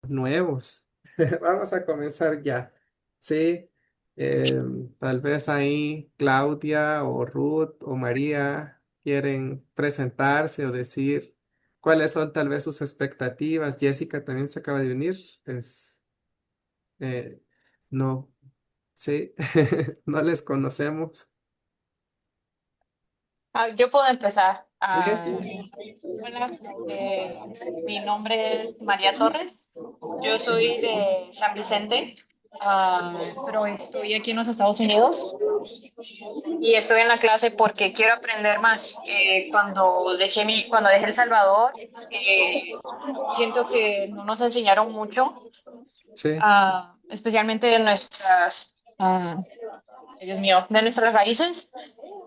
nuevos. Vamos a comenzar ya. Sí, Eh, tal vez ahí Claudia o Ruth o María quieren presentarse o decir cuáles son tal vez sus expectativas. Jessica también se acaba de unir. Eh, no, sí, no les conocemos. Yo puedo empezar. Sí, Hola, mi nombre es María Torres. Yo soy de San Vicente, pero estoy aquí en los Estados Unidos y estoy en la clase porque quiero aprender más. Cuando dejé El Salvador, siento que no nos enseñaron mucho, sí, especialmente de ay, Dios mío, de nuestras raíces.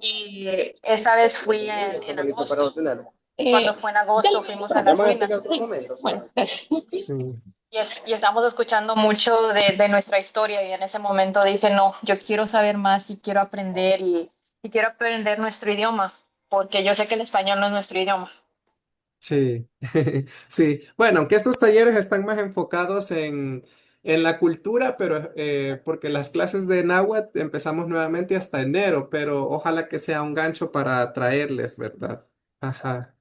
Y esta vez fui en agosto. Cuando fue en agosto fuimos a las ruinas. Sí, bueno, gracias. sí. Y estamos escuchando mucho de nuestra historia y en ese momento dije, no, yo quiero saber más y quiero aprender y quiero aprender nuestro idioma, porque yo sé que el español no es nuestro idioma. Sí, sí. Bueno, aunque estos talleres están más enfocados en la cultura, pero porque las clases de náhuatl empezamos nuevamente hasta enero, pero ojalá que sea un gancho para atraerles, ¿verdad? Ajá.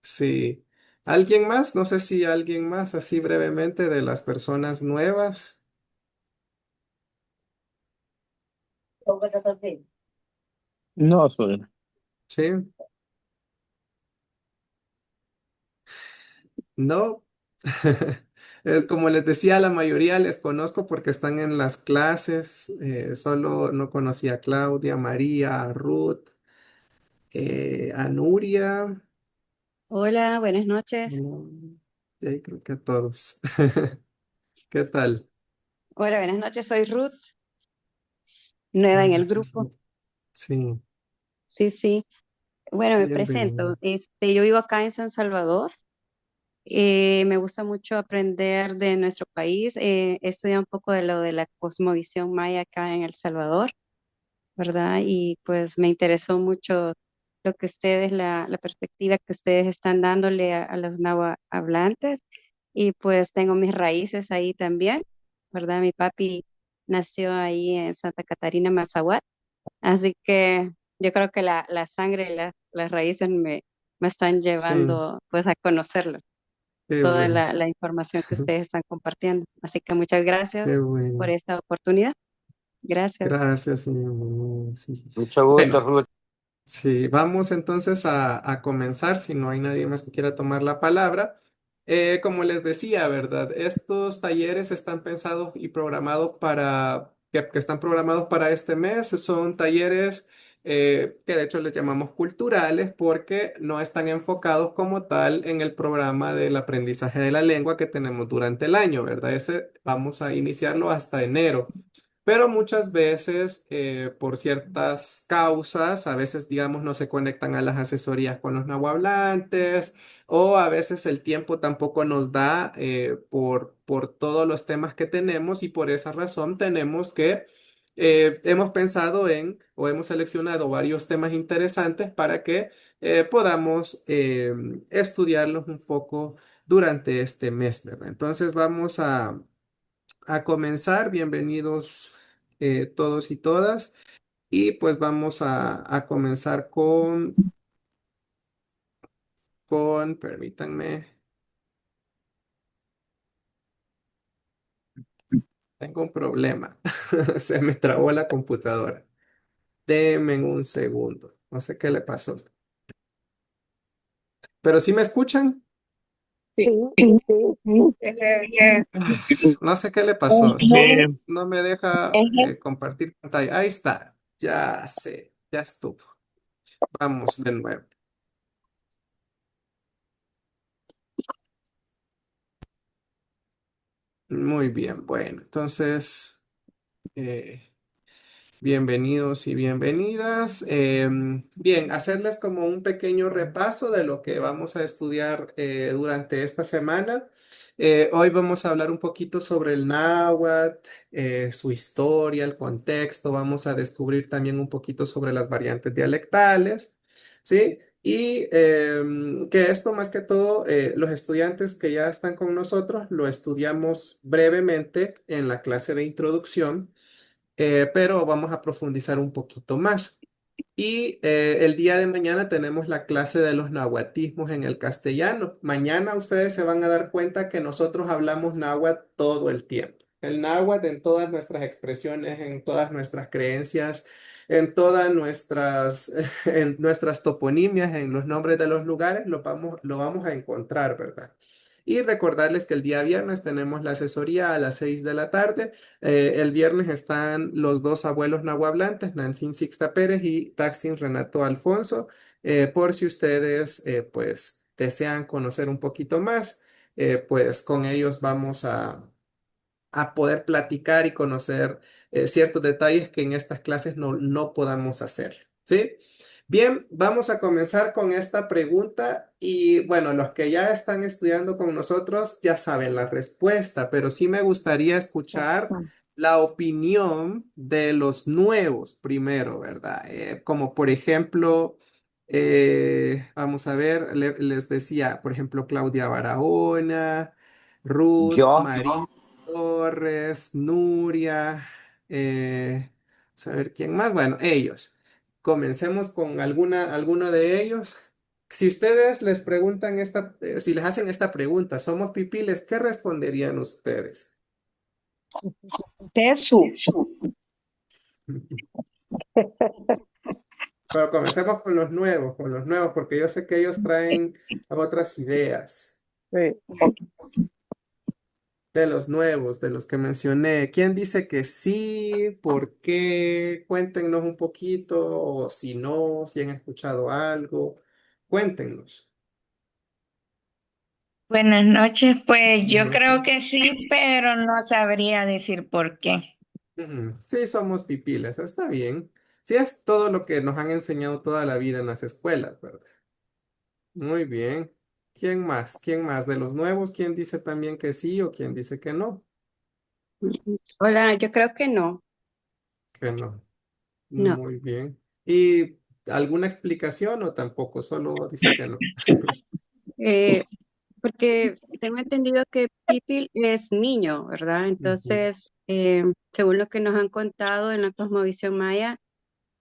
Sí. ¿Alguien más? No sé si alguien más, así brevemente, de las personas nuevas. No, soy. Sí. No. Es como les decía, la mayoría les conozco porque están en las clases. Solo no conocía a Claudia, María, a Ruth, a Nuria. Hola, buenas noches. Y ahí creo que a todos. ¿Qué tal? Hola, buenas noches. Soy Ruth, nueva Buenas en el noches, grupo. Ruth. Sí, Sí, sí. Bueno, me presento. bienvenida. Yo vivo acá en San Salvador. Me gusta mucho aprender de nuestro país. He estudiado un poco de lo de la cosmovisión maya acá en El Salvador, ¿verdad? Y pues me interesó mucho lo que ustedes, la perspectiva que ustedes están dándole a los náhuatl hablantes. Y pues tengo mis raíces ahí también, ¿verdad? Mi papi nació ahí en Santa Catarina, Mazahuat. Así que yo creo que la sangre y las raíces me están Sí, llevando pues a conocerlo, qué toda bueno, la información que ustedes están compartiendo. Así que muchas gracias qué por bueno. esta oportunidad. Gracias. Gracias, señor. Sí. Mucho gusto, Bueno. Ruth. Sí, vamos entonces a comenzar, si no hay nadie más que quiera tomar la palabra. Como les decía, ¿verdad? Estos talleres están pensados y programados que están programados para este mes. Son talleres que de hecho les llamamos culturales porque no están enfocados como tal en el programa del aprendizaje de la lengua que tenemos durante el año, ¿verdad? Ese vamos a iniciarlo hasta enero. Pero muchas veces, por ciertas causas, a veces, digamos, no se conectan a las asesorías con los nahuablantes, o a veces el tiempo tampoco nos da por todos los temas que tenemos, y por esa razón hemos pensado o hemos seleccionado varios temas interesantes para que podamos estudiarlos un poco durante este mes, ¿verdad? Entonces vamos a comenzar. Bienvenidos todos y todas. Y pues vamos a comenzar permítanme, tengo un problema. Se me trabó la computadora. Denme un segundo. No sé qué le pasó. Pero si me escuchan, Sí. no sé qué le pasó. Sí, Zoom no me deja compartir pantalla. Ahí está. Ya sé, ya estuvo. Vamos de nuevo. Muy bien, bueno, entonces, eh, bienvenidos y bienvenidas. Bien, hacerles como un pequeño repaso de lo que vamos a estudiar durante esta semana. Hoy vamos a hablar un poquito sobre el náhuatl, su historia, el contexto. Vamos a descubrir también un poquito sobre las variantes dialectales, ¿sí? Y que esto más que todo, los estudiantes que ya están con nosotros lo estudiamos brevemente en la clase de introducción, pero vamos a profundizar un poquito más. Y el día de mañana tenemos la clase de los nahuatismos en el castellano. Mañana ustedes se van a dar cuenta que nosotros hablamos náhuatl todo el tiempo. El náhuatl en todas nuestras expresiones, en todas nuestras creencias, en todas nuestras, en nuestras toponimias, en los nombres de los lugares, lo vamos a encontrar, ¿verdad? Y recordarles que el día viernes tenemos la asesoría a las 6 de la tarde. El viernes están los dos abuelos nahuablantes, Nancín Sixta Pérez y Taxin Renato Alfonso, por si ustedes pues desean conocer un poquito más, pues con ellos vamos a poder platicar y conocer ciertos detalles que en estas clases no podamos hacer, ¿sí? Bien, vamos a comenzar con esta pregunta y bueno, los que ya están estudiando con nosotros ya saben la respuesta, pero sí me gustaría escuchar la opinión de los nuevos primero, ¿verdad? Como por ejemplo, vamos a ver, les decía, por ejemplo, Claudia Barahona, Ruth, Yo, María Torres, Nuria, vamos a ver quién más. Bueno, ellos. Comencemos con alguno de ellos. Si ustedes les preguntan si les hacen esta pregunta, ¿somos pipiles? ¿Qué responderían ustedes? Tesu. Pero comencemos con los nuevos, porque yo sé que ellos traen otras ideas. Sí. De los nuevos, de los que mencioné. ¿Quién dice que sí? ¿Por qué? Cuéntenos un poquito, o si no, si han escuchado algo, cuéntenos. Buenas noches, pues Buenas yo creo noches. que sí, pero no sabría decir por qué. Ujú. Sí, somos pipiles, está bien. Sí, es todo lo que nos han enseñado toda la vida en las escuelas, ¿verdad? Muy bien. ¿Quién más? ¿Quién más? De los nuevos, ¿quién dice también que sí o quién dice que no? Hola, yo creo que no, Que no. no. Muy bien. ¿Y alguna explicación o tampoco? Solo dice que no. Eh, Porque tengo entendido que Pipil es niño, ¿verdad? Ujú. Entonces, según lo que nos han contado en la cosmovisión maya,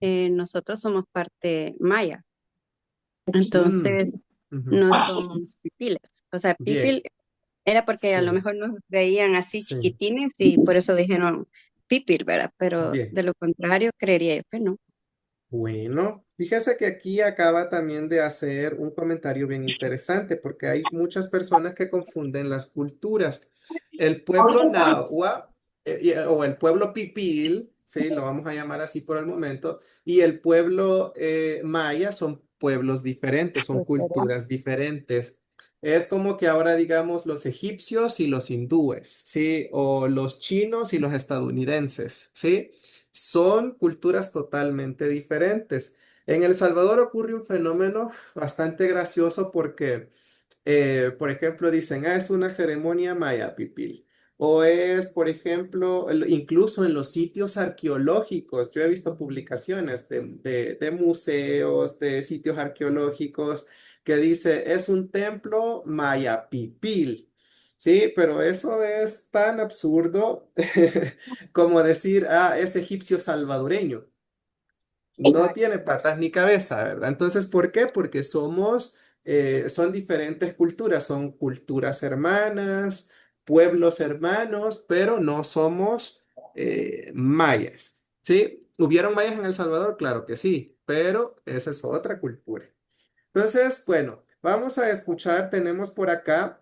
nosotros somos parte maya. Mm, Entonces, ujú. no somos pipiles. O sea, Bien, Pipil era porque a lo sí, mejor nos veían así sí, chiquitines y por eso dijeron Pipil, ¿verdad? Pero bien. de lo contrario, creería yo que no. Bueno, fíjese que aquí acaba también de hacer un comentario bien interesante porque hay muchas personas que confunden las culturas. El pueblo Nahua o el pueblo Pipil, sí, lo vamos a llamar así por el momento, y el pueblo Maya son pueblos diferentes, son culturas diferentes. Es como que ahora digamos los egipcios y los hindúes, ¿sí? O los chinos y los estadounidenses, ¿sí? Son culturas totalmente diferentes. En El Salvador ocurre un fenómeno bastante gracioso porque, por ejemplo, dicen, es una ceremonia maya pipil. O es, por ejemplo, incluso en los sitios arqueológicos, yo he visto publicaciones de museos, de sitios arqueológicos que dice, es un templo maya pipil. Sí, pero eso es tan absurdo como decir, es egipcio salvadoreño. No tiene patas ni cabeza, ¿verdad? Entonces, ¿por qué? Porque son diferentes culturas, son culturas hermanas, pueblos hermanos, pero no somos mayas, ¿sí? ¿Hubieron mayas en El Salvador? Claro que sí, pero esa es otra cultura. Entonces, bueno, vamos a escuchar, tenemos por acá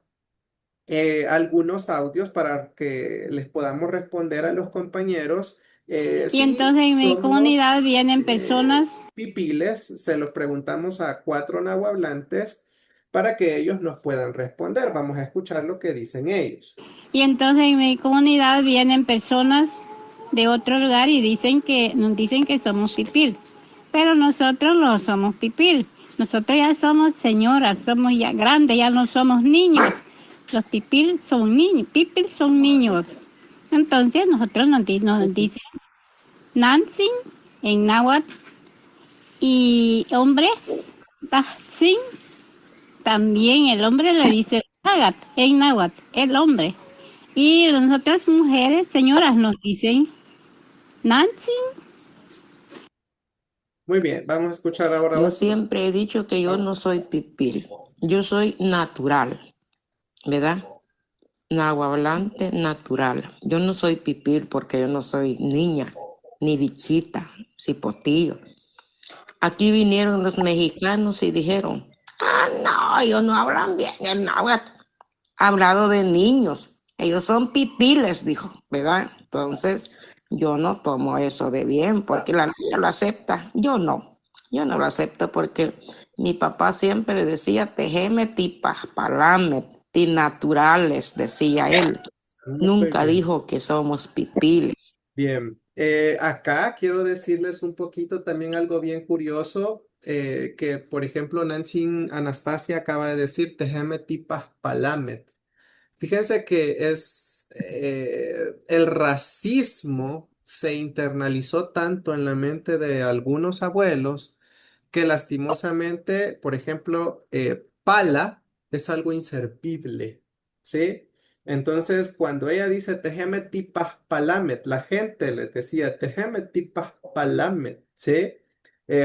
algunos audios para que les podamos responder a los compañeros. Y Si entonces en mi comunidad somos vienen personas, pipiles, se los preguntamos a cuatro nahuablantes para que ellos nos puedan responder. Vamos a escuchar lo que dicen ellos. y entonces en mi comunidad vienen personas de otro lugar y nos dicen que somos pipil, pero nosotros no somos pipil. Nosotros ya somos señoras, somos ya grandes, ya no somos niños. Los pipil son niños. Entonces nosotros nos dicen Nancy en náhuatl y hombres Tajtzin, también el hombre le dice Tagat en náhuatl, el hombre. Y nosotras mujeres, señoras, nos dicen Nancy. Muy bien, vamos a escuchar ahora Yo otro. siempre he dicho que yo Ah, no soy pipil, yo soy natural, ¿verdad? Nahuablante natural. Yo no soy pipil porque yo no soy niña, ni bichita, cipotillo. Aquí vinieron los mexicanos y dijeron, no, ellos no hablan bien el náhuatl. Hablado de niños, ellos son pipiles, dijo, ¿verdad? Entonces, yo no tomo eso de bien porque la niña lo acepta. Yo no lo acepto porque mi papá siempre decía, tejeme tipas, palame, ti naturales, decía él. muy Nunca bien. dijo que somos pipiles. Bien, acá quiero decirles un poquito también algo bien curioso, que por ejemplo Nancy Anastasia acaba de decir, tejeme tipas palamet. Fíjense que es el racismo se internalizó tanto en la mente de algunos abuelos que lastimosamente, por ejemplo, pala es algo inservible, ¿sí? Entonces, cuando ella dice tejeme tipas palamet, la gente le decía tejeme tipas palamet, ¿sí?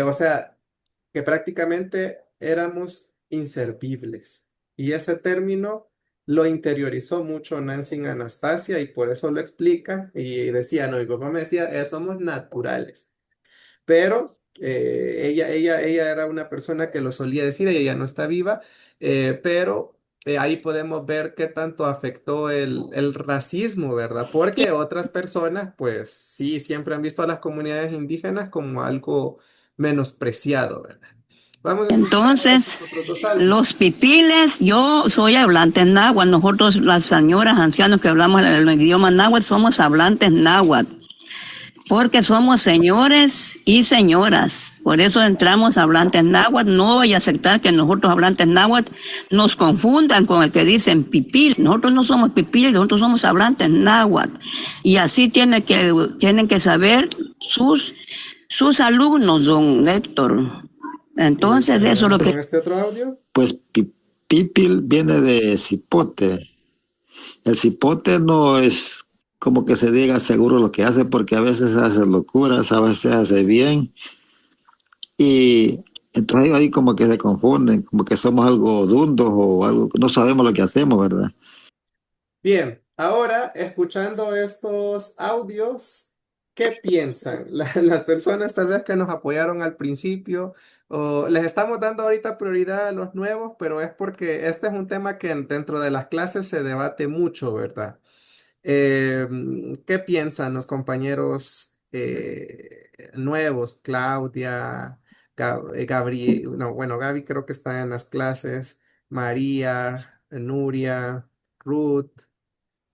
O sea, que prácticamente éramos inservibles. Y ese término lo interiorizó mucho Nancy Anastasia y por eso lo explica. Y decía, no, mi papá me decía, somos naturales". Pero ella era una persona que lo solía decir, ella ya no está viva, pero ahí podemos ver qué tanto afectó el racismo, ¿verdad? Porque otras personas, pues sí, siempre han visto a las comunidades indígenas como algo menospreciado, ¿verdad? Vamos a escuchar estos Entonces, otros dos audios. los pipiles, yo soy hablante náhuatl. Nosotros, las señoras, ancianos que hablamos el idioma náhuatl, somos hablantes náhuatl. Porque somos señores y señoras. Por eso entramos hablantes náhuatl. No voy a aceptar que nosotros hablantes náhuatl nos confundan con el que dicen pipil. Nosotros no somos pipil, nosotros somos hablantes náhuatl. Y así tienen que saber sus alumnos, don Héctor. Y Entonces, eso es lo vamos que... con este otro audio. Pues pipil viene de cipote. El cipote no es como que se diga seguro lo que hace, porque a veces hace locuras, a veces hace bien. Y entonces ahí como que se confunden, como que somos algo dundos o algo, no sabemos lo que hacemos, ¿verdad? Bien, ahora escuchando estos audios, ¿qué piensan? Las personas tal vez que nos apoyaron al principio, o les estamos dando ahorita prioridad a los nuevos, pero es porque este es un tema que dentro de las clases se debate mucho, ¿verdad? ¿Qué piensan los compañeros nuevos? Claudia, Gabriel, no, bueno, Gaby creo que está en las clases, María, Nuria, Ruth.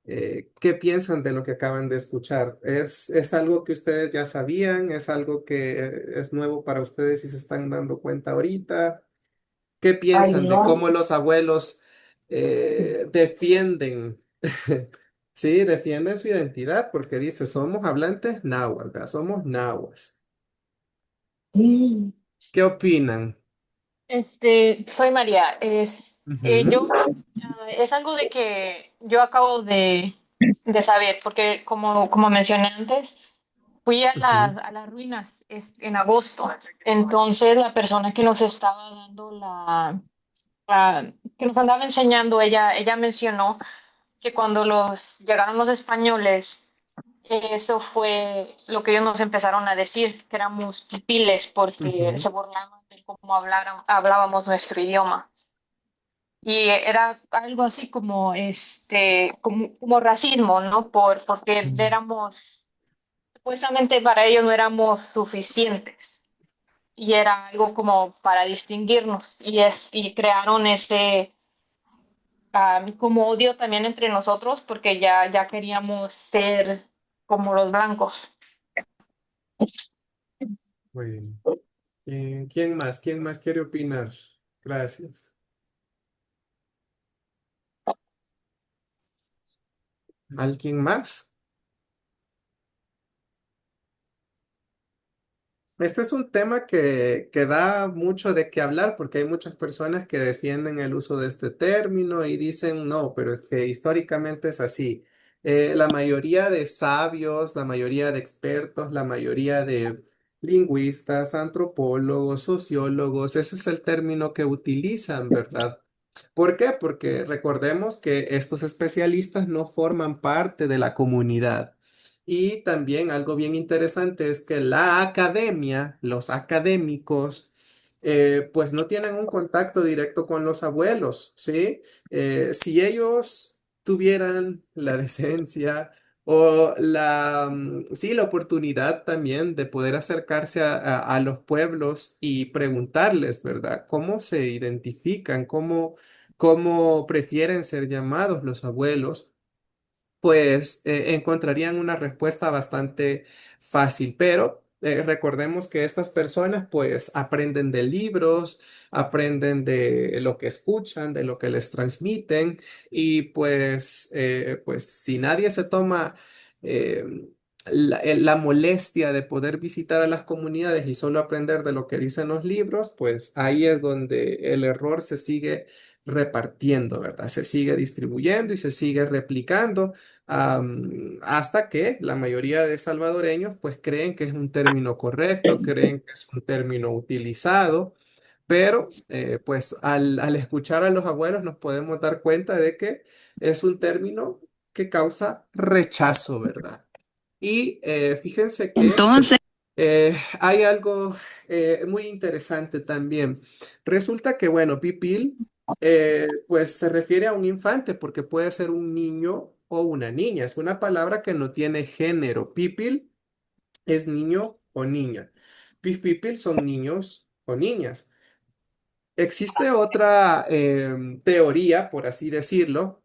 ¿Qué piensan de lo que acaban de escuchar? Es algo que ustedes ya sabían? ¿Es algo que es nuevo para ustedes y se están dando cuenta ahorita? ¿Qué Ay, piensan de no. cómo los abuelos defienden, sí, defienden su identidad? Porque dice, somos hablantes náhuatl, ¿verdad? Somos nahuas. Mm. ¿Qué opinan? Soy María. Ujú, Es algo de que yo acabo de saber, porque como mencioné antes, fui a ujú, a las ruinas en agosto. Entonces, la persona que nos estaba dando que nos andaba enseñando, ella mencionó que cuando llegaron los españoles, eso fue lo que ellos nos empezaron a decir, que éramos pipiles porque ujú, se burlaban de cómo hablábamos nuestro idioma. Y era algo así como como racismo, ¿no? Porque sí, éramos, supuestamente para ellos no éramos suficientes. Y era algo como para distinguirnos. Y crearon ese como odio también entre nosotros porque ya queríamos ser como los blancos. bueno. ¿Quién más? ¿Quién más quiere opinar? Gracias. ¿Alguien más? Este es un tema que da mucho de qué hablar porque hay muchas personas que defienden el uso de este término y dicen, no, pero es que históricamente es así. La mayoría de sabios, la mayoría de expertos, la mayoría de lingüistas, antropólogos, sociólogos, ese es el término que utilizan, ¿verdad? ¿Por qué? Porque recordemos que estos especialistas no forman parte de la comunidad. Y también algo bien interesante es que la academia, los académicos, pues no tienen un contacto directo con los abuelos, ¿sí? Si ellos tuvieran la decencia o sí, la oportunidad también de poder acercarse a los pueblos y preguntarles, ¿verdad? ¿Cómo se identifican? ¿Cómo prefieren ser llamados los abuelos? Pues encontrarían una respuesta bastante fácil, pero recordemos que estas personas pues aprenden de libros, aprenden de lo que escuchan, de lo que les transmiten y pues si nadie se toma eh, la molestia de poder visitar a las comunidades y solo aprender de lo que dicen los libros, pues ahí es donde el error se sigue repartiendo, ¿verdad? Se sigue distribuyendo y se sigue replicando hasta que la mayoría de salvadoreños pues creen que es un término correcto, creen que es un término utilizado, pero pues al escuchar a los abuelos nos podemos dar cuenta de que es un término que causa rechazo, ¿verdad? Y fíjense que Entonces, hay algo muy interesante también. Resulta que, bueno, pipil, pues se refiere a un infante porque puede ser un niño o una niña. Es una palabra que no tiene género. Pipil es niño o niña. Pipil son niños o niñas. Existe otra teoría, por así decirlo,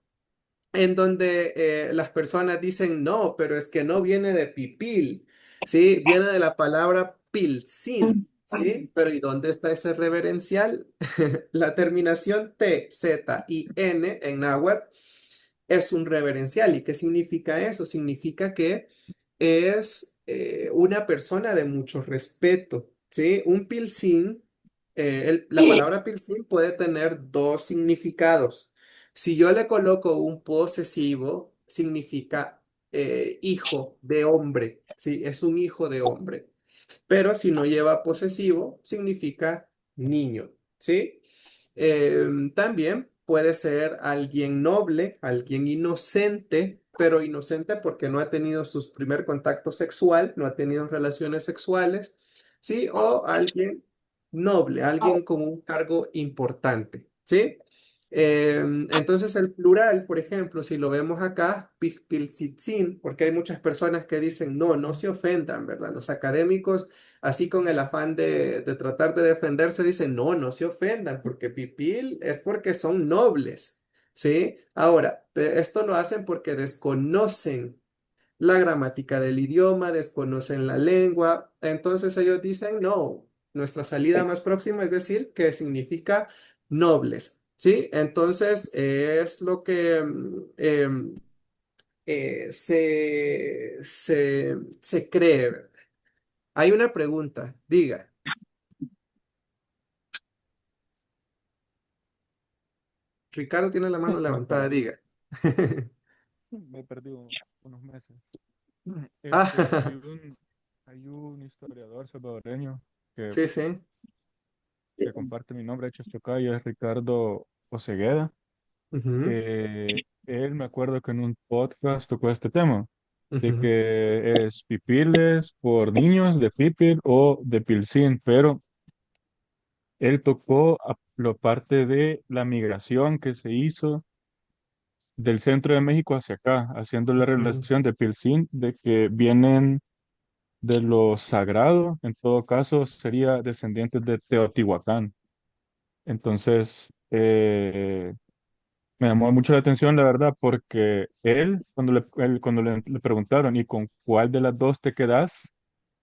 en donde las personas dicen, no, pero es que no viene de pipil, ¿sí? Viene de la palabra pilsin, ¿sí? Pero ¿y dónde está ese reverencial? La terminación T, Z y N en náhuatl es un reverencial. ¿Y qué significa eso? Significa que es una persona de mucho respeto, ¿sí? Un pilsin, la palabra pilsin puede tener dos significados. Si yo le coloco un posesivo, significa hijo de hombre, ¿sí? Es un hijo de hombre. Pero si no lleva posesivo, significa niño, ¿sí? También puede ser alguien noble, alguien inocente, pero inocente porque no ha tenido su primer contacto sexual, no ha tenido relaciones sexuales, ¿sí? O alguien noble, alguien con un cargo importante, ¿sí? Entonces el plural, por ejemplo, si lo vemos acá, pijpiltzitzin, porque hay muchas personas que dicen, no, no se ofendan, ¿verdad? Los académicos, así con el afán de tratar de defenderse, dicen, no, no se ofendan, porque pipil es porque son nobles, ¿sí? Ahora, esto lo hacen porque desconocen la gramática del idioma, desconocen la lengua, entonces ellos dicen, no, nuestra salida más próxima es decir que significa nobles, ¿sí? Entonces es lo que se cree, ¿verdad? Hay una pregunta, diga, Ricardo tiene la mano Me levantada, perdí, diga. me perdí unos meses. Ah, Este, hay un historiador salvadoreño que, sí, sí. que comparte mi nombre, de hecho, es tocayo, es Ricardo Osegueda. Ujú, Él me acuerdo que en un podcast tocó este tema, de ujú, que es pipiles por niños, de pipil o de pilsin, pero él tocó la parte de la migración que se hizo del centro de México hacia acá, haciendo la ujú, relación de pilsin, de que vienen de lo sagrado, en todo caso, sería descendientes de Teotihuacán. Entonces, me llamó mucho la atención, la verdad, porque él, cuando le preguntaron, ¿y con cuál de las dos te quedas?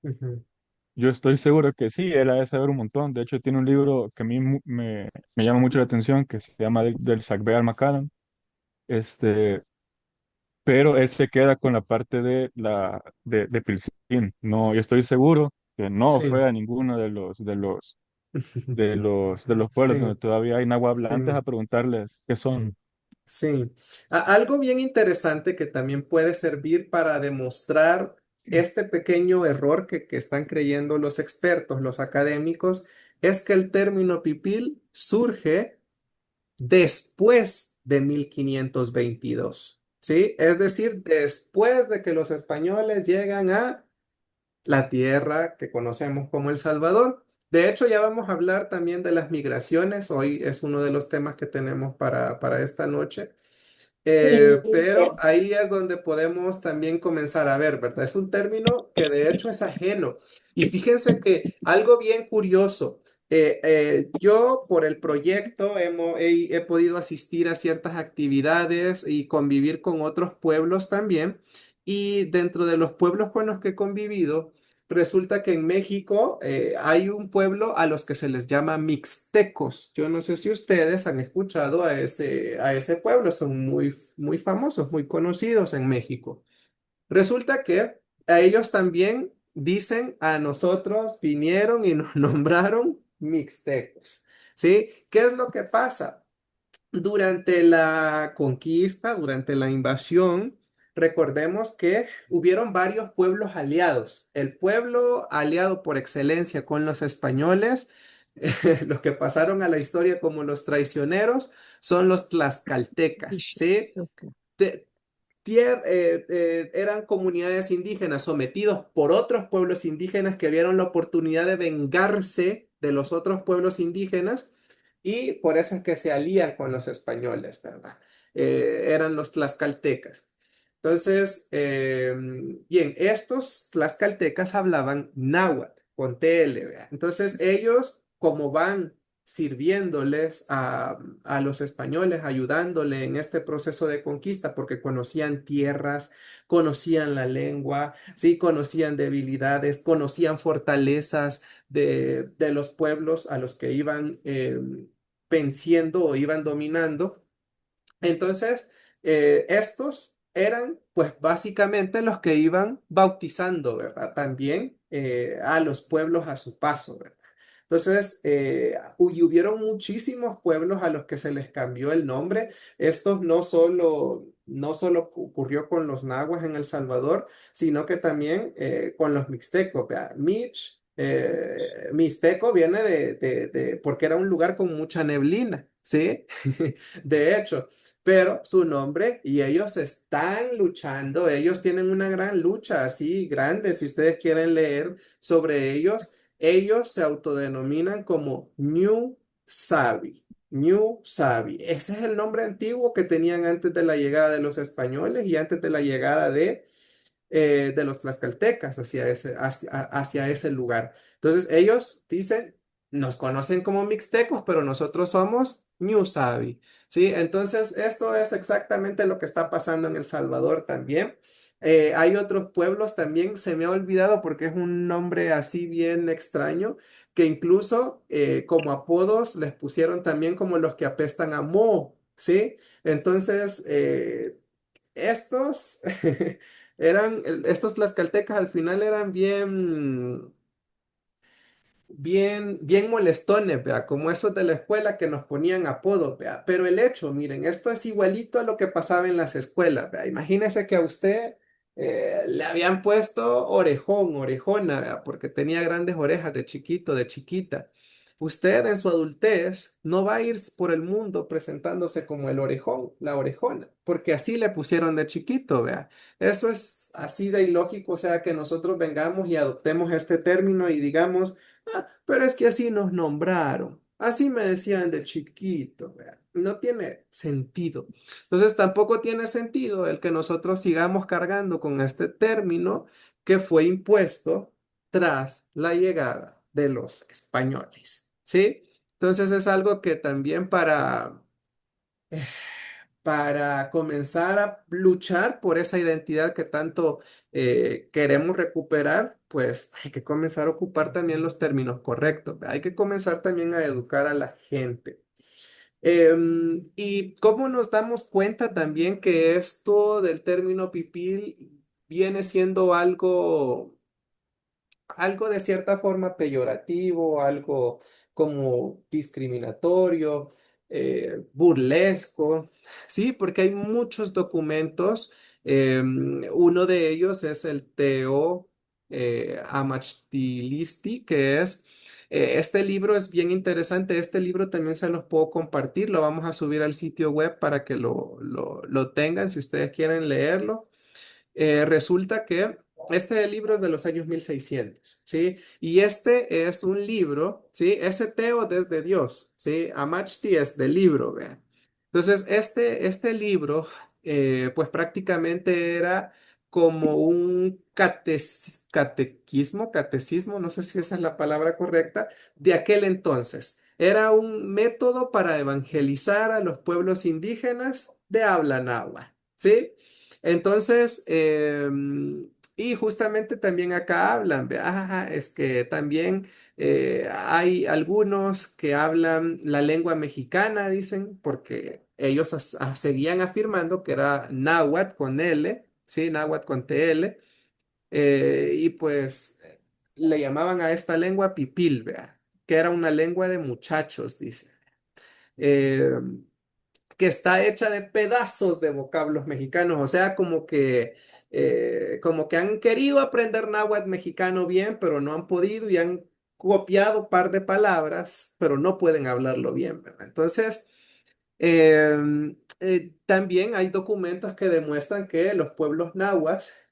ujú, Yo estoy seguro que sí, él ha de saber un montón. De hecho, tiene un libro que a mí me llama mucho la atención, que se llama Del Sacbé al Macallan. Este, pero él se queda con la parte de Pilsin. No, yo estoy seguro que no fue sí, a ninguno de los pueblos donde sí, todavía hay nahuablantes sí. a preguntarles qué son. Sí, algo bien interesante que también puede servir para demostrar este pequeño error que están creyendo los expertos, los académicos, es que el término pipil surge después de 1522, ¿sí? Es decir, después de que los españoles llegan a la tierra que conocemos como El Salvador. De hecho, ya vamos a hablar también de las migraciones. Hoy es uno de los temas que tenemos para esta noche. Pero ahí es donde podemos también comenzar a ver, ¿verdad? Es un término que de hecho es ajeno. Y fíjense que algo bien curioso, yo por el proyecto he podido asistir a ciertas actividades y convivir con otros pueblos también. Y dentro de los pueblos con los que he convivido, resulta que en México hay un pueblo a los que se les llama mixtecos. Yo no sé si ustedes han escuchado a ese pueblo, son muy, muy famosos, muy conocidos en México. Resulta que a ellos también dicen a nosotros, vinieron y nos nombraron mixtecos. ¿Sí? ¿Qué es lo que pasa? Durante la conquista, durante la invasión, recordemos que hubieron varios pueblos aliados. El pueblo aliado por excelencia con los españoles, los que pasaron a la historia como los traicioneros, son los tlaxcaltecas, ¿sí? Te- eran comunidades indígenas sometidos por otros pueblos indígenas que vieron la oportunidad de vengarse de los otros pueblos indígenas y por eso es que se alían con los españoles, ¿verdad? Eran los tlaxcaltecas. Entonces, bien, estos tlaxcaltecas hablaban náhuatl con TL, ¿verdad? Entonces, ellos, como van sirviéndoles a los españoles, ayudándole en este proceso de conquista, porque conocían tierras, conocían la lengua, sí, conocían debilidades, conocían fortalezas de los pueblos a los que iban venciendo o iban dominando. Entonces, estos eran pues básicamente los que iban bautizando, ¿verdad? También a los pueblos a su paso, ¿verdad? Entonces, y hubieron muchísimos pueblos a los que se les cambió el nombre. Esto no solo ocurrió con los nahuas en El Salvador, sino que también con los mixtecos. ¿Vea? Mixteco viene porque era un lugar con mucha neblina, ¿sí? De hecho. Pero su nombre y ellos están luchando, ellos tienen una gran lucha así grande, si ustedes quieren leer sobre ellos, ellos se autodenominan como New Sabi. New Sabi. Ese es el nombre antiguo que tenían antes de la llegada de los españoles y antes de la llegada de los tlaxcaltecas hacia ese lugar. Entonces ellos dicen, nos conocen como mixtecos, pero nosotros somos New Sabi, ¿sí? Entonces esto es exactamente lo que está pasando en El Salvador también. Hay otros pueblos también, se me ha olvidado porque es un nombre así bien extraño, que incluso como apodos les pusieron también como los que apestan a Mo, ¿sí? Entonces, estos estos tlaxcaltecas al final eran bien, bien, bien molestones, vea, como esos de la escuela que nos ponían apodos, vea. Pero el hecho, miren, esto es igualito a lo que pasaba en las escuelas, vea. Imagínese que a usted le habían puesto orejón, orejona, vea, porque tenía grandes orejas de chiquito, de chiquita. Usted en su adultez no va a ir por el mundo presentándose como el orejón, la orejona, porque así le pusieron de chiquito, vea. Eso es así de ilógico, o sea, que nosotros vengamos y adoptemos este término y digamos, pero es que así nos nombraron. Así me decían de chiquito, vea. No tiene sentido. Entonces tampoco tiene sentido el que nosotros sigamos cargando con este término que fue impuesto tras la llegada de los españoles. ¿Sí? Entonces es algo que también para comenzar a luchar por esa identidad que tanto queremos recuperar, pues hay que comenzar a ocupar también los términos correctos. Hay que comenzar también a educar a la gente. Y cómo nos damos cuenta también que esto del término pipil viene siendo algo algo de cierta forma peyorativo, algo como discriminatorio, burlesco, sí, porque hay muchos documentos. Uno de ellos es el Teo Amachtilisti, que es, este libro es bien interesante. Este libro también se los puedo compartir, lo vamos a subir al sitio web para que lo tengan si ustedes quieren leerlo. Resulta que este libro es de los años 1600, ¿sí? Y este es un libro, ¿sí? Ese Teo desde Dios, ¿sí? Amachti es del libro, vean. Entonces, este libro, pues prácticamente era como un catecismo, no sé si esa es la palabra correcta, de aquel entonces. Era un método para evangelizar a los pueblos indígenas de habla náhuatl, ¿sí? Entonces, y justamente también acá hablan, es que también hay algunos que hablan la lengua mexicana, dicen, porque ellos seguían afirmando que era náhuatl con L, ¿sí? Náhuatl con TL, y pues le llamaban a esta lengua pipil, vea, que era una lengua de muchachos, dice. Eh, que está hecha de pedazos de vocablos mexicanos, o sea, como que han querido aprender náhuatl mexicano bien, pero no han podido y han copiado par de palabras, pero no pueden hablarlo bien, ¿verdad? Entonces, también hay documentos que demuestran que los pueblos nahuas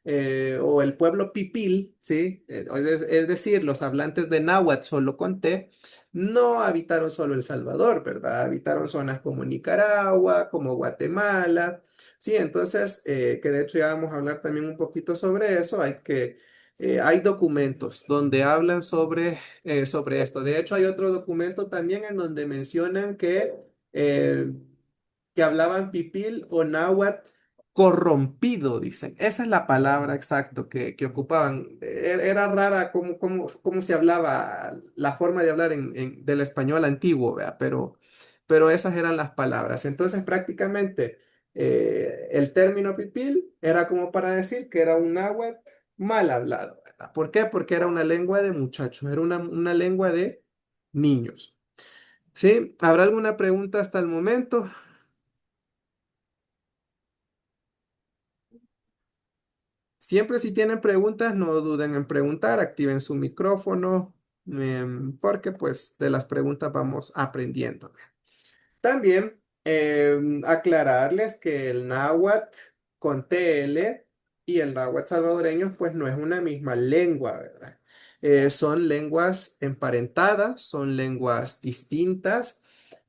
o el pueblo pipil, ¿sí? Es decir, los hablantes de náhuatl solo con T, no habitaron solo El Salvador, ¿verdad? Habitaron zonas como Nicaragua, como Guatemala, ¿sí? Entonces, que de hecho ya vamos a hablar también un poquito sobre eso, hay documentos donde hablan sobre esto. De hecho, hay otro documento también en donde mencionan eh, que hablaban pipil o náhuatl corrompido, dicen. Esa es la palabra exacta que ocupaban. Era rara cómo se hablaba, la forma de hablar del español antiguo, ¿vea? Pero esas eran las palabras. Entonces, prácticamente, el término pipil era como para decir que era un náhuatl mal hablado, ¿verdad? ¿Por qué? Porque era una lengua de muchachos, era una lengua de niños. ¿Sí? ¿Habrá alguna pregunta hasta el momento? Siempre si tienen preguntas, no duden en preguntar, activen su micrófono, porque pues de las preguntas vamos aprendiendo. También aclararles que el náhuatl con TL y el náhuatl salvadoreño pues no es una misma lengua, ¿verdad? Son lenguas emparentadas, son lenguas distintas.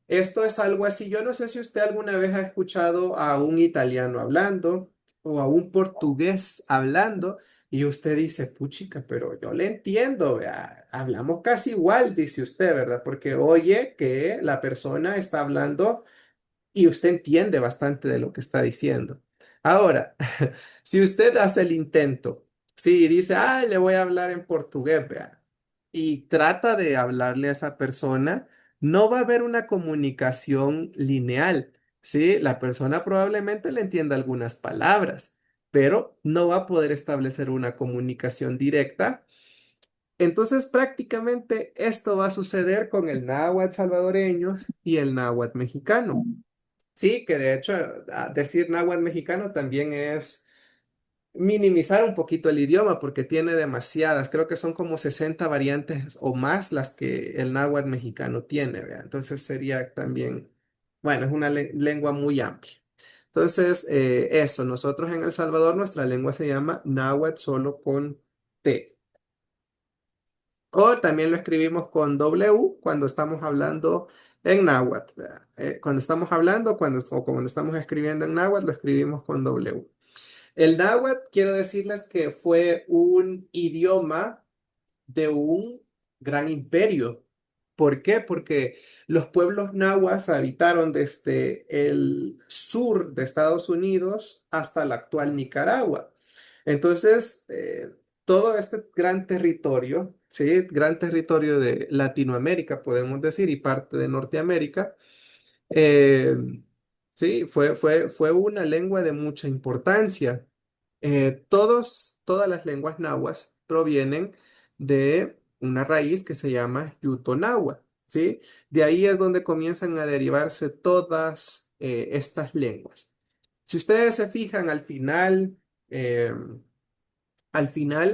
Esto es algo así. Yo no sé si usted alguna vez ha escuchado a un italiano hablando o a un portugués hablando y usted dice, puchica, pero yo le entiendo, vea, hablamos casi igual, dice usted, ¿verdad? Porque oye que la persona está hablando y usted entiende bastante de lo que está diciendo. Ahora, si usted hace el intento, sí, y dice, le voy a hablar en portugués, vea, y trata de hablarle a esa persona, no va a haber una comunicación lineal, sí, la persona probablemente le entienda algunas palabras, pero no va a poder establecer una comunicación directa. Entonces, prácticamente esto va a suceder con el náhuatl salvadoreño y el náhuatl mexicano. Sí, que de hecho decir náhuatl mexicano también es minimizar un poquito el idioma porque tiene demasiadas, creo que son como 60 variantes o más las que el náhuatl mexicano tiene, ¿vea? Entonces sería también, bueno, es una lengua muy amplia. Entonces, eso, nosotros en El Salvador nuestra lengua se llama náhuatl solo con T. O también lo escribimos con W cuando estamos hablando en náhuatl, ¿verdad? Cuando estamos hablando, o cuando estamos escribiendo en náhuatl, lo escribimos con W. El náhuatl, quiero decirles que fue un idioma de un gran imperio. ¿Por qué? Porque los pueblos nahuas habitaron desde el sur de Estados Unidos hasta la actual Nicaragua. Entonces, todo este gran territorio, ¿sí? Gran territorio de Latinoamérica, podemos decir, y parte de Norteamérica, eh, sí, fue una lengua de mucha importancia. Todas las lenguas nahuas provienen de una raíz que se llama yutonagua, ¿sí? De ahí es donde comienzan a derivarse todas estas lenguas. Si ustedes se fijan al final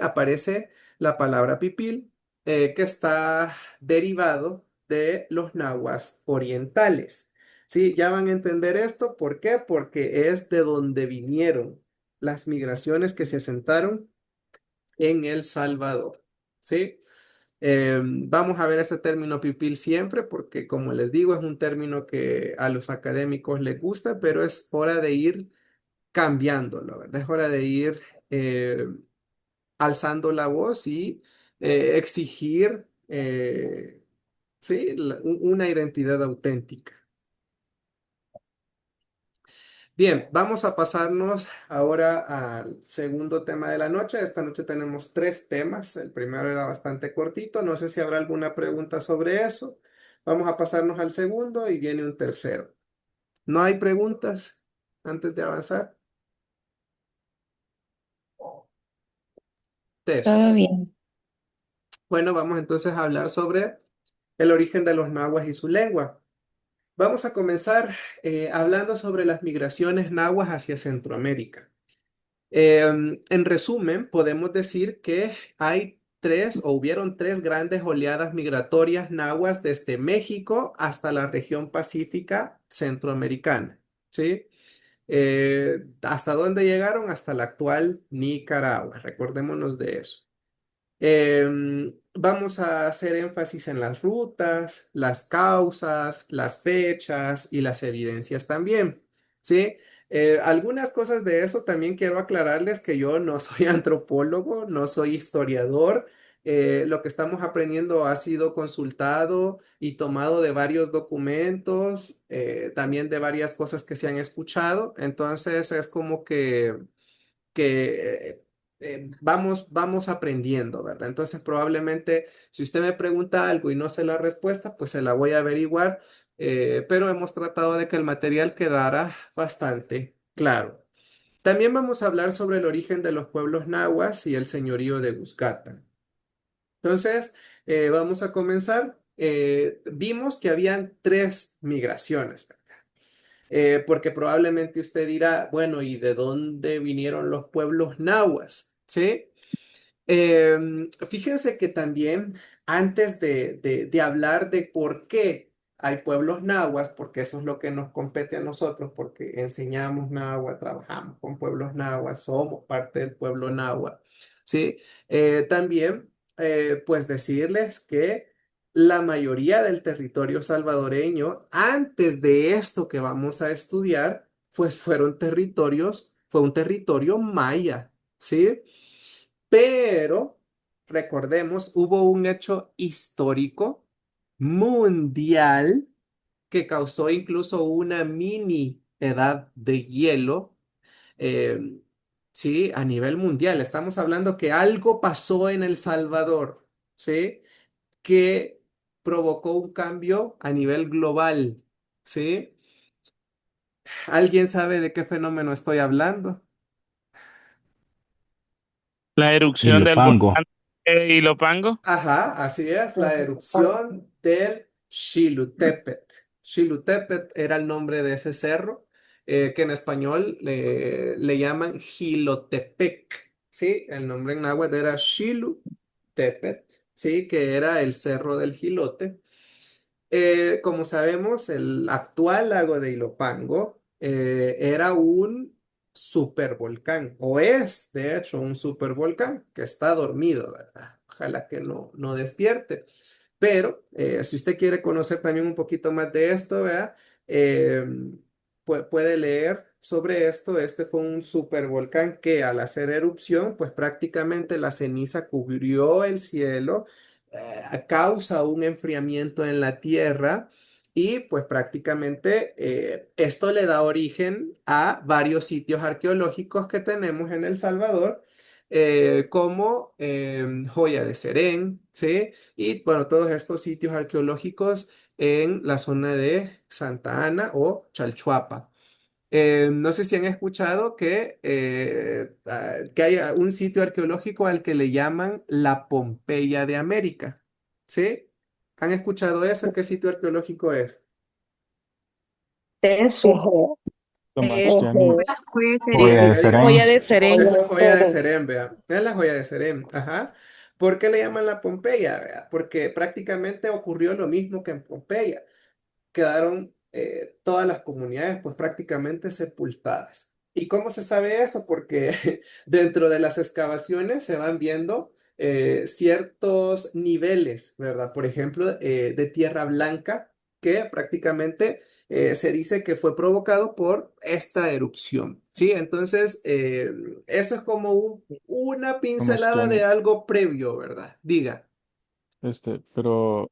aparece la palabra pipil, que está derivado de los nahuas orientales. ¿Sí? Ya van a entender esto. ¿Por qué? Porque es de donde vinieron las migraciones que se asentaron en El Salvador. ¿Sí? Vamos a ver este término pipil siempre porque, como les digo, es un término que a los académicos les gusta, pero es hora de ir cambiándolo, ¿verdad? Es hora de ir alzando la voz y exigir, sí, una identidad auténtica. Bien, vamos a pasarnos ahora al segundo tema de la noche. Esta noche tenemos tres temas. El primero era bastante cortito. No sé si habrá alguna pregunta sobre eso. Vamos a pasarnos al segundo y viene un tercero. ¿No hay preguntas antes de avanzar? De eso. Todo bien. Bueno, vamos entonces a hablar sobre el origen de los nahuas y su lengua. Vamos a comenzar hablando sobre las migraciones nahuas hacia Centroamérica. En resumen, podemos decir que hay tres o hubieron tres grandes oleadas migratorias nahuas desde México hasta la región pacífica centroamericana. ¿Sí? ¿Hasta dónde llegaron? Hasta la actual Nicaragua. Recordémonos de eso. Vamos a hacer énfasis en las rutas, las causas, las fechas y las evidencias también, ¿sí? Algunas cosas de eso también quiero aclararles que yo no soy antropólogo, no soy historiador. Lo que estamos aprendiendo ha sido consultado y tomado de varios documentos, también de varias cosas que se han escuchado. Entonces es como que vamos aprendiendo, ¿verdad? Entonces, probablemente, si usted me pregunta algo y no sé la respuesta, pues se la voy a averiguar, pero hemos tratado de que el material quedara bastante claro. También vamos a hablar sobre el origen de los pueblos nahuas y el señorío de Guscata. Entonces, vamos a comenzar. Vimos que habían tres migraciones, ¿verdad? Porque probablemente usted dirá, bueno, ¿y de dónde vinieron los pueblos nahuas? ¿Sí? Fíjense que también antes de hablar de por qué hay pueblos nahuas, porque eso es lo que nos compete a nosotros, porque enseñamos náhuatl, trabajamos con pueblos nahuas, somos parte del pueblo náhuatl, ¿sí? También, pues decirles que la mayoría del territorio salvadoreño, antes de esto que vamos a estudiar, pues fue un territorio maya, ¿sí? Pero, recordemos, hubo un hecho histórico mundial que causó incluso una mini edad de hielo, eh, sí, a nivel mundial. Estamos hablando que algo pasó en El Salvador, ¿sí? Que provocó un cambio a nivel global, ¿sí? ¿Alguien sabe de qué fenómeno estoy hablando? La Y erupción lo del pango. volcán de Ilopango. Ajá, así es, la erupción del Xilutepet. Xilutepet era el nombre de ese cerro, que en español le llaman Jilotepec, ¿sí? El nombre en náhuatl era Xilutepet, ¿sí? Que era el cerro del Jilote. Como sabemos, el actual lago de Ilopango era un supervolcán, o es de hecho un supervolcán que está dormido, ¿verdad? Ojalá que no despierte. Pero si usted quiere conocer también un poquito más de esto, ¿verdad? Eh, puede leer sobre esto. Este fue un supervolcán que al hacer erupción, pues prácticamente la ceniza cubrió el cielo, causa un enfriamiento en la tierra y pues prácticamente esto le da origen a varios sitios arqueológicos que tenemos en El Salvador, como Joya de Serén, ¿sí? Y bueno, todos estos sitios arqueológicos en la zona de Santa Ana o Chalchuapa. No sé si han escuchado que hay un sitio arqueológico al que le llaman la Pompeya de América. ¿Sí? ¿Han escuchado eso? ¿Qué sitio arqueológico es? Eso. Tomastiani, Puede ser Diga, Joya de diga, diga. Serén. Joya de Es Serén. la joya de Serem, vea. Es la joya de Serem, ajá. ¿Por qué le llaman la Pompeya, vea? Porque prácticamente ocurrió lo mismo que en Pompeya. Quedaron todas las comunidades pues prácticamente sepultadas. ¿Y cómo se sabe eso? Porque dentro de las excavaciones se van viendo ciertos niveles, ¿verdad? Por ejemplo, de tierra blanca que prácticamente se dice que fue provocado por esta erupción, ¿sí? Entonces, eso es como una pincelada de Tomastiani. algo previo, ¿verdad? Diga, Pero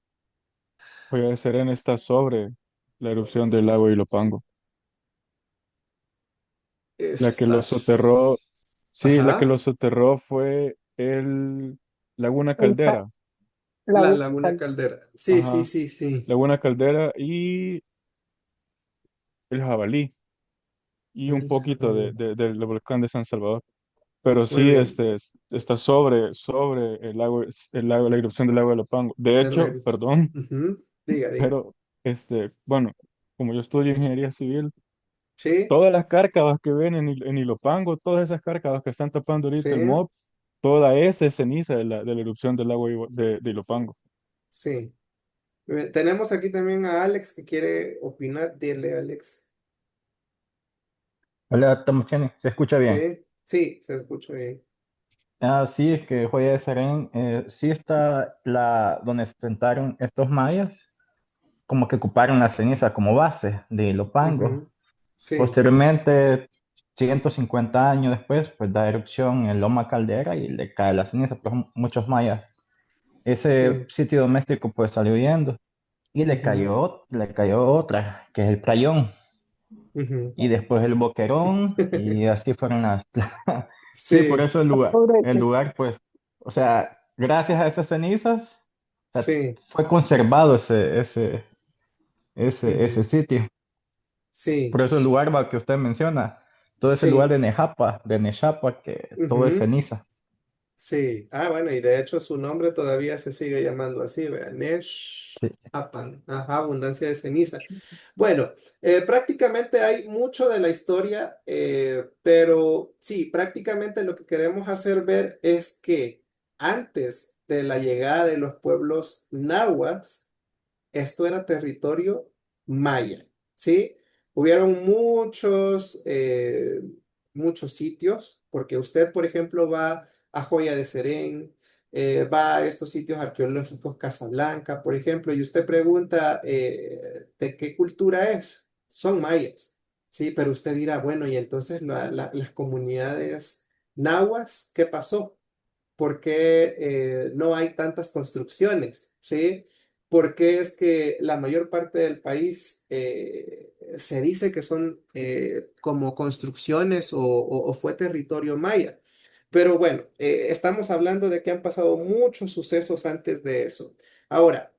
Joya de Serén está sobre la erupción del lago Ilopango. La que lo soterró, estás... sí, la que Ajá. lo soterró fue el Laguna El Caldera. La Laguna Laguna Cal- Caldera. Sí, sí, Ajá. sí, sí. Laguna Caldera y el Jabalí. Y un El poquito jabalí. del volcán de San Salvador. Pero Muy sí, bien. está sobre la erupción del lago de Ilopango. De De la hecho, erupción. perdón, Ujú. Diga, diga. pero bueno, como yo estudio ingeniería civil, Sí, todas las cárcavas que ven en Ilopango, todas esas cárcavas que están tapando ahorita el sí, MOB, toda esa es ceniza de la erupción del lago de Ilopango. sí. Tenemos aquí también a Alex que quiere opinar. Dile, Alex. Hola, Tomastiani, ¿se escucha bien? Sí, sí, se escucha bien. Ah, sí, es que Joya de Serén, sí está donde se sentaron estos mayas, como que ocuparon la ceniza como base de Ilopango. Ujú. Sí, Posteriormente, 150 años después, pues da erupción en Loma Caldera y le cae la ceniza, pues muchos mayas. Ese sí. sitio doméstico pues salió huyendo y Ujú, le cayó otra, que es el Prayón, ujú. y después el Boquerón, y así fueron las... Sí, por Sí, eso el lugar, pues, o sea, gracias a esas cenizas, o sea, sí. fue conservado ese Ujú. sitio. Por Sí, eso el lugar que usted menciona, todo ese lugar sí. de Nechapa, que todo es Ujú. ceniza. Sí, bueno, y de hecho su nombre todavía se sigue llamando así, ¿verdad? Nesh Sí. Apan, ajá, abundancia de ceniza. Bueno, prácticamente hay mucho de la historia, pero sí, prácticamente lo que queremos hacer ver es que antes de la llegada de los pueblos nahuas, esto era territorio maya, ¿sí? Hubieron muchos sitios, porque usted, por ejemplo, va a Joya de Serén, va a estos sitios arqueológicos, Casablanca, por ejemplo, y usted pregunta, ¿de qué cultura es? Son mayas, ¿sí? Pero usted dirá, bueno, y entonces las comunidades nahuas, ¿qué pasó? ¿Por qué no hay tantas construcciones? ¿Sí? ¿Por qué es que la mayor parte del país se dice que son como construcciones o fue territorio maya? Pero bueno, estamos hablando de que han pasado muchos sucesos antes de eso. Ahora,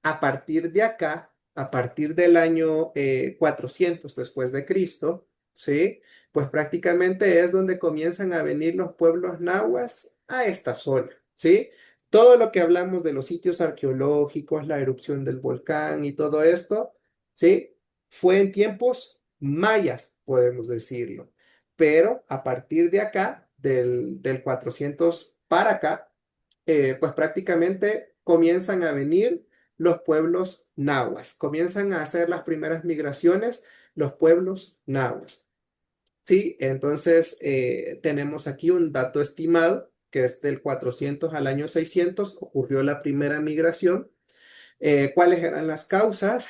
a partir de acá, a partir del año 400 después de Cristo, ¿sí? Pues prácticamente es donde comienzan a venir los pueblos nahuas a esta zona, ¿sí? Todo lo que hablamos de los sitios arqueológicos, la erupción del volcán y todo esto, ¿sí? Fue en tiempos mayas, podemos decirlo. Pero a partir de acá, del 400 para acá, pues prácticamente comienzan a venir los pueblos nahuas, comienzan a hacer las primeras migraciones los pueblos nahuas. Sí, entonces tenemos aquí un dato estimado que es del 400 al año 600 ocurrió la primera migración. ¿Cuáles eran las causas?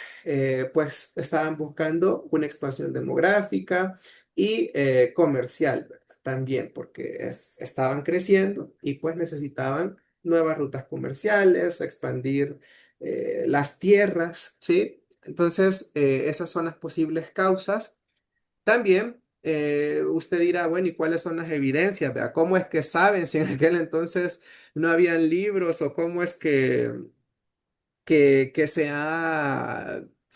Pues estaban buscando una expansión demográfica y comercial, ¿verdad? También, porque estaban creciendo y pues necesitaban nuevas rutas comerciales, expandir las tierras, ¿sí? Entonces, esas son las posibles causas. También usted dirá, bueno, ¿y cuáles son las evidencias? ¿Verdad? ¿Cómo es que saben si en aquel entonces no habían libros o cómo es que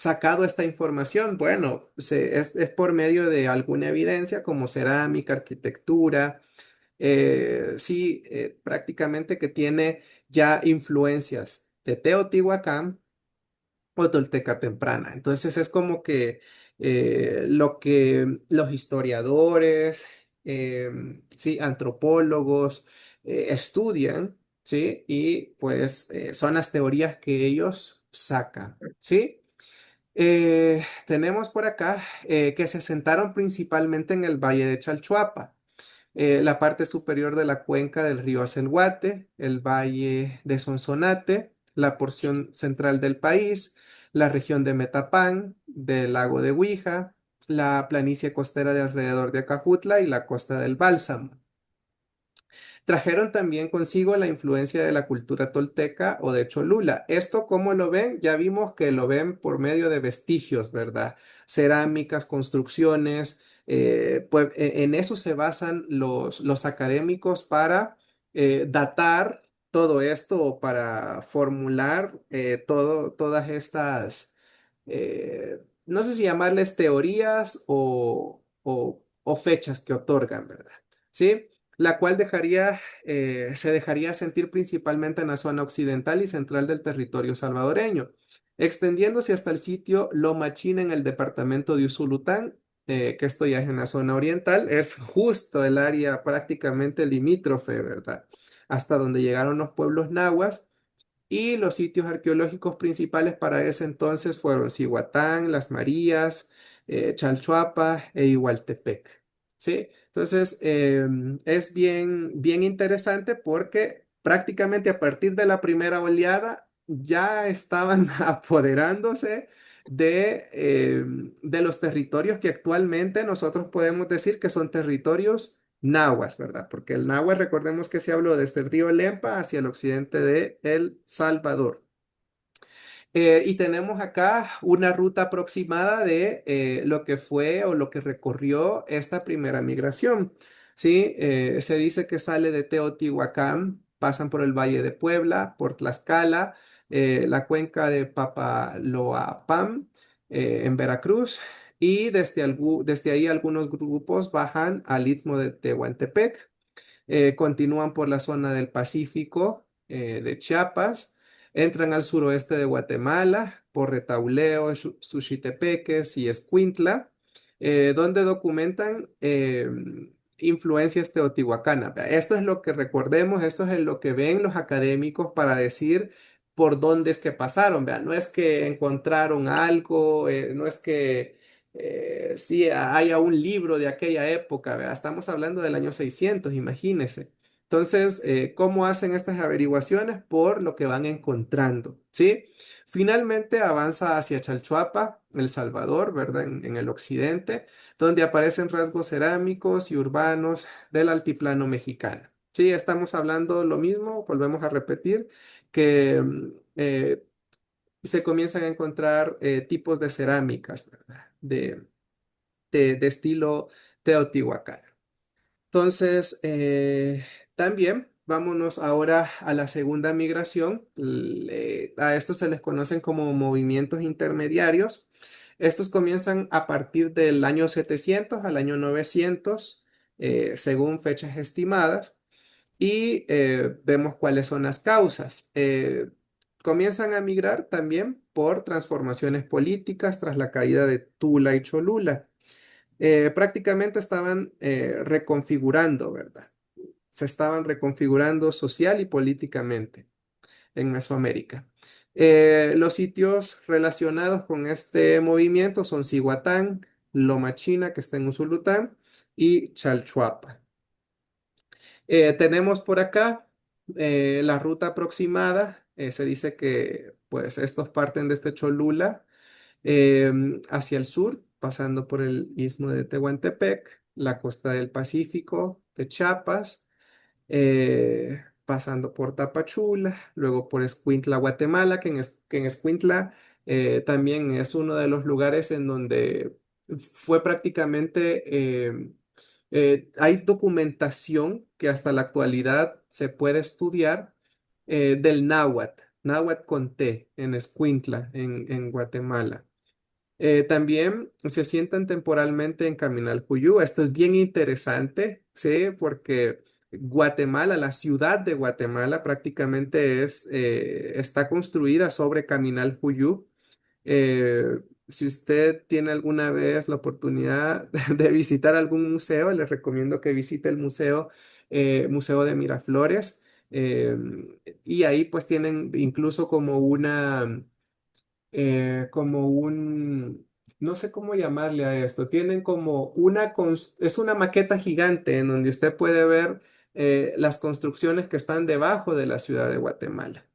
sacado esta información? Bueno, es por medio de alguna evidencia como cerámica, arquitectura, sí, prácticamente que tiene ya influencias de Teotihuacán o Tolteca temprana. Entonces es como lo que los historiadores, sí, antropólogos estudian, ¿sí? Y pues son las teorías que ellos sacan, ¿sí? Tenemos por acá que se asentaron principalmente en el Valle de Chalchuapa, la parte superior de la cuenca del río Acelhuate, el valle de Sonsonate, la porción central del país, la región de Metapán, del lago de Huija, la planicie costera de alrededor de Acajutla y la costa del Bálsamo. Trajeron también consigo la influencia de la cultura tolteca o de Cholula. ¿Esto cómo lo ven? Ya vimos que lo ven por medio de vestigios, ¿verdad? Cerámicas, construcciones, pues en eso se basan los académicos para datar todo esto o para formular todas estas no sé si llamarles teorías o fechas que otorgan, ¿verdad? ¿Sí? La cual se dejaría sentir principalmente en la zona occidental y central del territorio salvadoreño, extendiéndose hasta el sitio Lomachina en el departamento de Usulután, que esto ya es en la zona oriental, es justo el área prácticamente limítrofe, ¿verdad? Hasta donde llegaron los pueblos nahuas y los sitios arqueológicos principales para ese entonces fueron Cihuatán, Las Marías, Chalchuapa e Igualtepec. ¿Sí? Entonces, es bien interesante porque prácticamente a partir de la primera oleada ya estaban apoderándose de los territorios que actualmente nosotros podemos decir que son territorios nahuas, ¿verdad? Porque el náhuatl, recordemos que se habló desde el río Lempa hacia el occidente de El Salvador. Y tenemos acá una ruta aproximada de lo que fue o lo que recorrió esta primera migración. ¿Sí? Se dice que sale de Teotihuacán, pasan por el Valle de Puebla, por Tlaxcala, la cuenca de Papaloapam en Veracruz, y desde ahí algunos grupos bajan al Istmo de Tehuantepec, continúan por la zona del Pacífico de Chiapas, entran al suroeste de Guatemala por Retauleo, Suchitepeques y Escuintla, donde documentan influencias teotihuacanas. Vea, esto es lo que recordemos, esto es lo que ven los académicos para decir por dónde es que pasaron. Vea, no es que encontraron algo, no es que sí, haya un libro de aquella época, ¿verdad? Estamos hablando del año 600, imagínese. Entonces, ¿cómo hacen estas averiguaciones? Por lo que van encontrando, ¿sí? Finalmente avanza hacia Chalchuapa, El Salvador, ¿verdad? En el occidente, donde aparecen rasgos cerámicos y urbanos del altiplano mexicano. Sí, estamos hablando lo mismo, volvemos a repetir, que se comienzan a encontrar tipos de cerámicas, ¿verdad? De estilo teotihuacano. Entonces, también vámonos ahora a la segunda migración. A estos se les conocen como movimientos intermediarios. Estos comienzan a partir del año 700 al año 900, según fechas estimadas, y vemos cuáles son las causas. Comienzan a migrar también por transformaciones políticas tras la caída de Tula y Cholula. Prácticamente estaban reconfigurando, ¿verdad? Se estaban reconfigurando social y políticamente en Mesoamérica. Los sitios relacionados con este movimiento son Cihuatán, Lomachina, que está en Usulután, y Chalchuapa. Tenemos por acá la ruta aproximada. Se dice que pues estos parten desde Cholula hacia el sur, pasando por el istmo de Tehuantepec, la costa del Pacífico de Chiapas, pasando por Tapachula, luego por Escuintla, Guatemala, que en Escuintla también es uno de los lugares en donde fue prácticamente, hay documentación que hasta la actualidad se puede estudiar del náhuatl con T, en Escuintla, en Guatemala. También se asientan temporalmente en Caminalcuyú. Esto es bien interesante, ¿sí? Porque Guatemala, la ciudad de Guatemala prácticamente está construida sobre Caminalcuyú. Si usted tiene alguna vez la oportunidad de visitar algún museo, les recomiendo que visite el Museo de Miraflores. eh, y ahí pues tienen incluso como no sé cómo llamarle a esto, tienen como es una maqueta gigante en donde usted puede ver las construcciones que están debajo de la ciudad de Guatemala.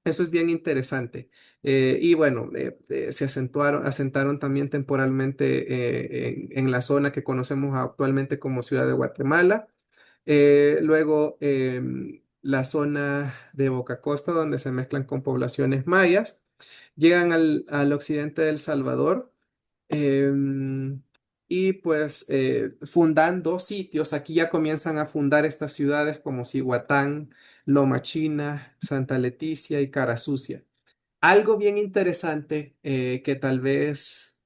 Eso es bien interesante. Y bueno, se asentaron también temporalmente en la zona que conocemos actualmente como Ciudad de Guatemala. Luego, la zona de Boca Costa, donde se mezclan con poblaciones mayas. Llegan al occidente del Salvador. em, y pues fundan dos sitios. Aquí ya comienzan a fundar estas ciudades como Cihuatán, Loma China, Santa Leticia y Cara Sucia. Algo bien interesante que tal vez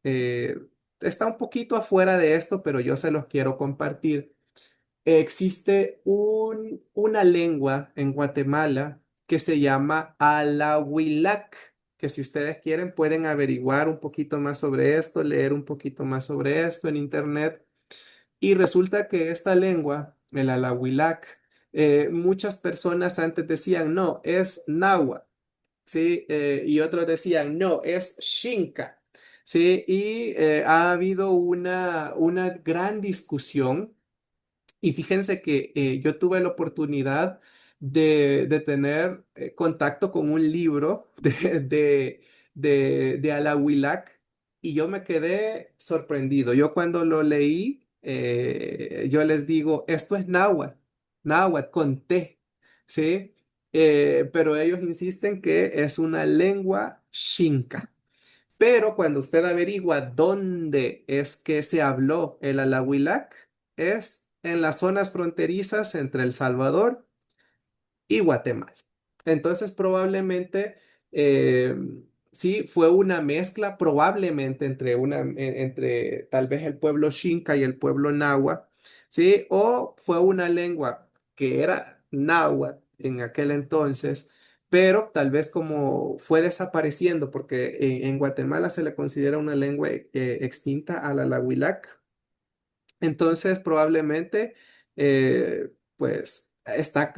está un poquito afuera de esto, pero yo se los quiero compartir. Existe una lengua en Guatemala que se llama Alahuilac, que si ustedes quieren pueden averiguar un poquito más sobre esto, leer un poquito más sobre esto en internet. Y resulta que esta lengua, el Alahuilac, muchas personas antes decían, no, es náhuatl, ¿sí? Y otros decían, no, es Xinca, ¿sí? Y ha habido una gran discusión y fíjense que yo tuve la oportunidad de tener contacto con un libro de Alahuilac y yo me quedé sorprendido. Yo cuando lo leí, yo les digo, esto es náhuatl, náhuatl con T, ¿sí? Pero ellos insisten que es una lengua xinca. Pero cuando usted averigua dónde es que se habló el Alahuilac, es en las zonas fronterizas entre El Salvador y Guatemala. Entonces, probablemente, eh, sí, fue una mezcla, probablemente entre tal vez el pueblo Xinca y el pueblo Nahua, ¿sí? O fue una lengua que era náhuatl en aquel entonces, pero tal vez como fue desapareciendo, porque en Guatemala se le considera una lengua extinta a la Nahuilac. Entonces, probablemente, pues, está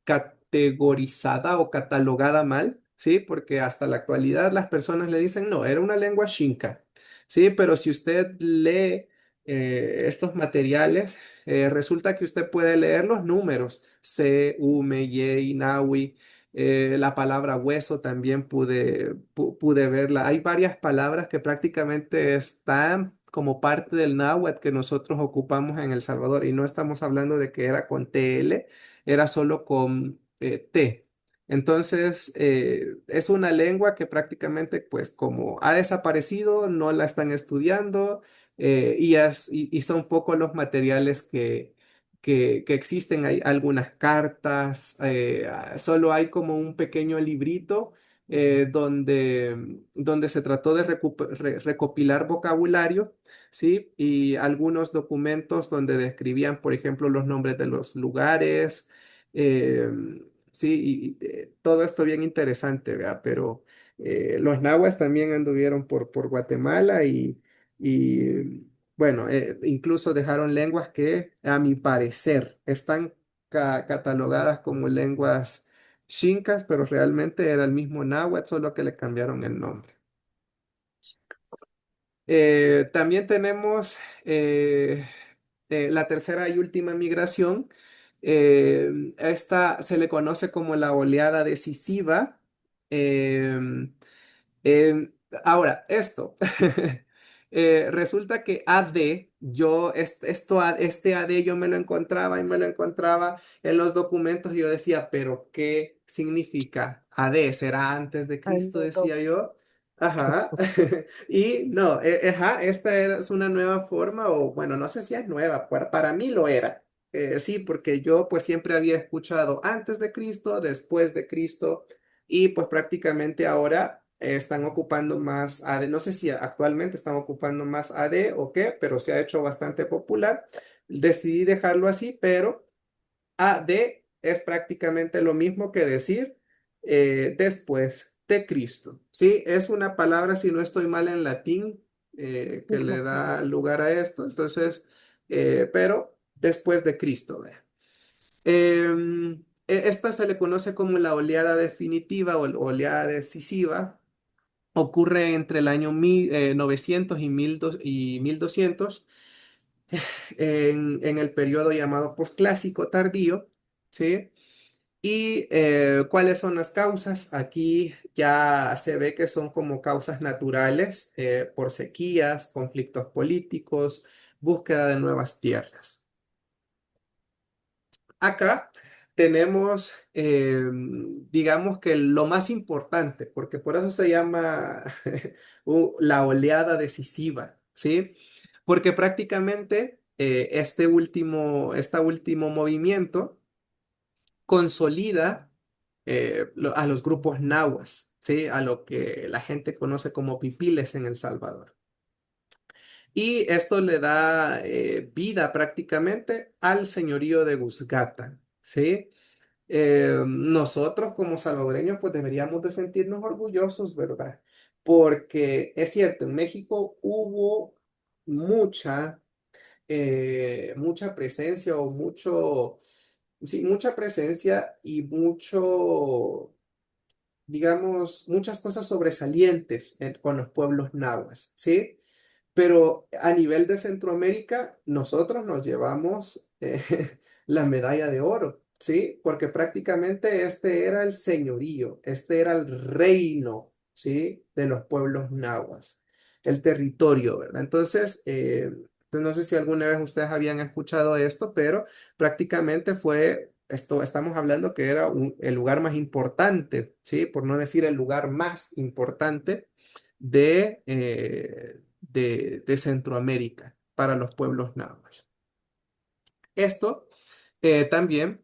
categorizada o catalogada mal, ¿sí? Porque hasta la actualidad las personas le dicen, no, era una lengua xinca, ¿sí? Pero si usted lee estos materiales, resulta que usted puede leer los números, C, Ume, Y, Nahui, la palabra hueso también pude verla. Hay varias palabras que prácticamente están como parte del náhuatl que nosotros ocupamos en El Salvador y no estamos hablando de que era con TL, era solo con T. Entonces, es una lengua que prácticamente, pues como ha desaparecido, no la están estudiando y son pocos los materiales que existen. Hay algunas cartas, solo hay como un pequeño librito donde se trató de recopilar vocabulario, ¿sí? Y algunos documentos donde describían, por ejemplo, los nombres de los lugares, eh, sí, y, todo esto bien interesante, ¿verdad? Pero los nahuas también anduvieron por Guatemala y bueno, incluso dejaron lenguas que, a mi parecer, están catalogadas como lenguas xincas, pero realmente era el mismo náhuatl, solo que le cambiaron el nombre. También tenemos la tercera y última migración. Esta se le conoce como la oleada decisiva. Em, Em, Ahora, esto. Resulta que AD, este AD yo me lo encontraba y me lo encontraba en los documentos y yo decía, pero ¿qué significa AD? ¿Será antes de Cristo? Decía yo. Ajá. Y no, ajá, es una nueva forma, o bueno, no sé si es nueva, para mí lo era. Sí, porque yo pues siempre había escuchado antes de Cristo, después de Cristo, y pues prácticamente ahora están ocupando más AD. No sé si actualmente están ocupando más AD o qué, pero se ha hecho bastante popular. Decidí dejarlo así, pero AD es prácticamente lo mismo que decir después de Cristo. Sí, es una palabra, si no estoy mal en latín, que le da lugar a esto. Entonces, pero después de Cristo, vea. Esta se le conoce como la oleada definitiva o oleada decisiva. Ocurre entre el año 900 y 1200 en el periodo llamado posclásico tardío, ¿sí? ¿Y cuáles son las causas? Aquí ya se ve que son como causas naturales por sequías, conflictos políticos, búsqueda de nuevas tierras. Acá tenemos, digamos que lo más importante, porque por eso se llama la oleada decisiva, ¿sí? Porque prácticamente este último movimiento consolida a los grupos nahuas, ¿sí? A lo que la gente conoce como pipiles en El Salvador. Y esto le da vida prácticamente al señorío de Gusgata, ¿sí? Nosotros como salvadoreños pues deberíamos de sentirnos orgullosos, ¿verdad? Porque es cierto, en México hubo mucha, mucha presencia o mucho, sí, mucha presencia y mucho, digamos, muchas cosas sobresalientes con los pueblos nahuas, ¿sí? Pero a nivel de Centroamérica, nosotros nos llevamos la medalla de oro, ¿sí? Porque prácticamente este era el señorío, este era el reino, ¿sí? De los pueblos nahuas, el territorio, ¿verdad? Entonces, no sé si alguna vez ustedes habían escuchado esto, pero prácticamente fue, esto, estamos hablando que era el lugar más importante, ¿sí? Por no decir el lugar más importante de Centroamérica para los pueblos náhuatl. Esto también,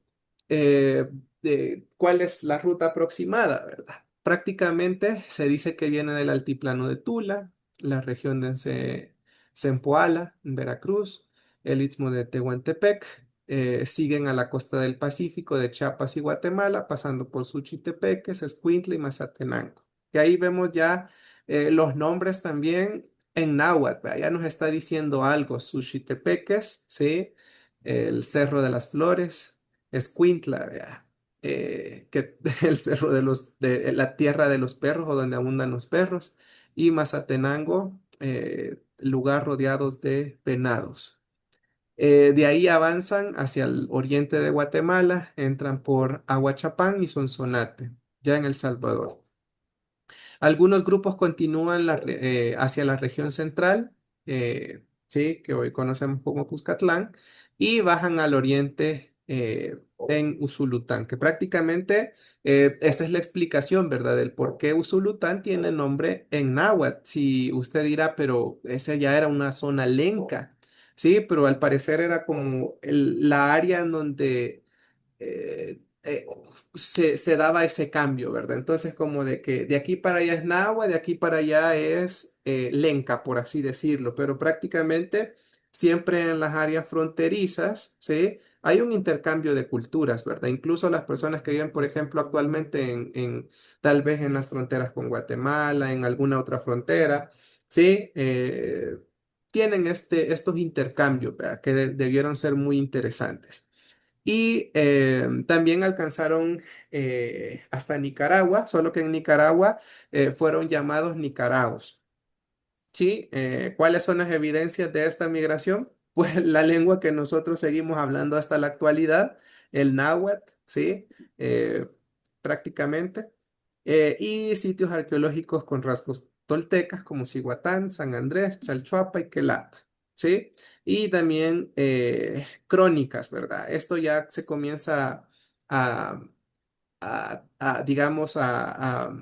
¿cuál es la ruta aproximada, verdad? Prácticamente se dice que viene del altiplano de Tula, la región de Zempoala, en Veracruz, el istmo de Tehuantepec, siguen a la costa del Pacífico de Chiapas y Guatemala, pasando por Suchitepeques, Escuintla y Mazatenango. Y ahí vemos ya los nombres también en náhuatl, ¿verdad? Ya nos está diciendo algo, Suchitepeques, ¿sí? El Cerro de las Flores, Escuintla, vea, que el cerro de la tierra de los perros o donde abundan los perros, y Mazatenango, lugar rodeados de venados. De ahí avanzan hacia el oriente de Guatemala, entran por Aguachapán y Sonsonate, ya en El Salvador. Algunos grupos continúan hacia la región central, sí, que hoy conocemos como Cuscatlán, y bajan al oriente en Usulután, que prácticamente esa es la explicación, ¿verdad? Del por qué Usulután tiene nombre en náhuatl. Si usted dirá, pero esa ya era una zona lenca, sí, pero al parecer era como la área en donde se daba ese cambio, ¿verdad? Entonces, como de que de aquí para allá es Nahua, de aquí para allá es Lenca, por así decirlo, pero prácticamente siempre en las áreas fronterizas, ¿sí? Hay un intercambio de culturas, ¿verdad? Incluso las personas que viven, por ejemplo, actualmente tal vez en las fronteras con Guatemala, en alguna otra frontera, ¿sí? Tienen estos intercambios, ¿verdad? Que debieron ser muy interesantes. Y también alcanzaron hasta Nicaragua, solo que en Nicaragua fueron llamados nicaraos. ¿Sí? ¿Cuáles son las evidencias de esta migración? Pues la lengua que nosotros seguimos hablando hasta la actualidad, el náhuatl, ¿sí? Eh, prácticamente. Y sitios arqueológicos con rasgos toltecas como Cihuatán, San Andrés, Chalchuapa y Quelapa, ¿sí? Y también crónicas, ¿verdad? Esto ya se comienza a, digamos, a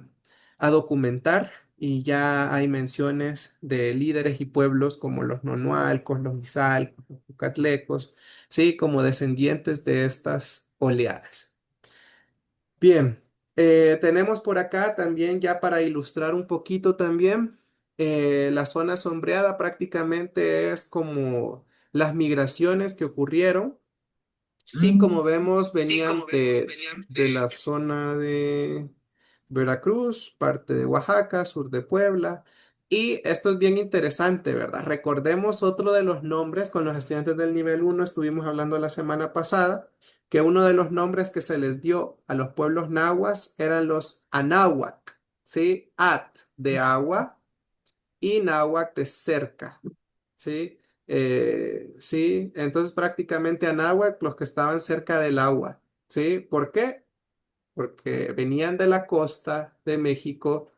documentar y ya hay menciones de líderes y pueblos como los nonualcos, los izalcos, los cucatlecos, ¿sí? Como descendientes de estas oleadas. Bien, Tenemos por acá también, ya para ilustrar un poquito también, la zona sombreada prácticamente es como las migraciones que ocurrieron. Sí, como vemos, venían de la zona de Veracruz, parte de Oaxaca, sur de Puebla. Y esto es bien interesante, ¿verdad? Recordemos otro de los nombres con los estudiantes del nivel uno estuvimos hablando la semana pasada, que uno de los nombres que se les dio a los pueblos nahuas eran los Anáhuac, ¿sí? At de agua y náhuac de cerca, ¿sí? Sí, entonces prácticamente Anáhuac, los que estaban cerca del agua, ¿sí? ¿Por qué? Porque venían de la costa de México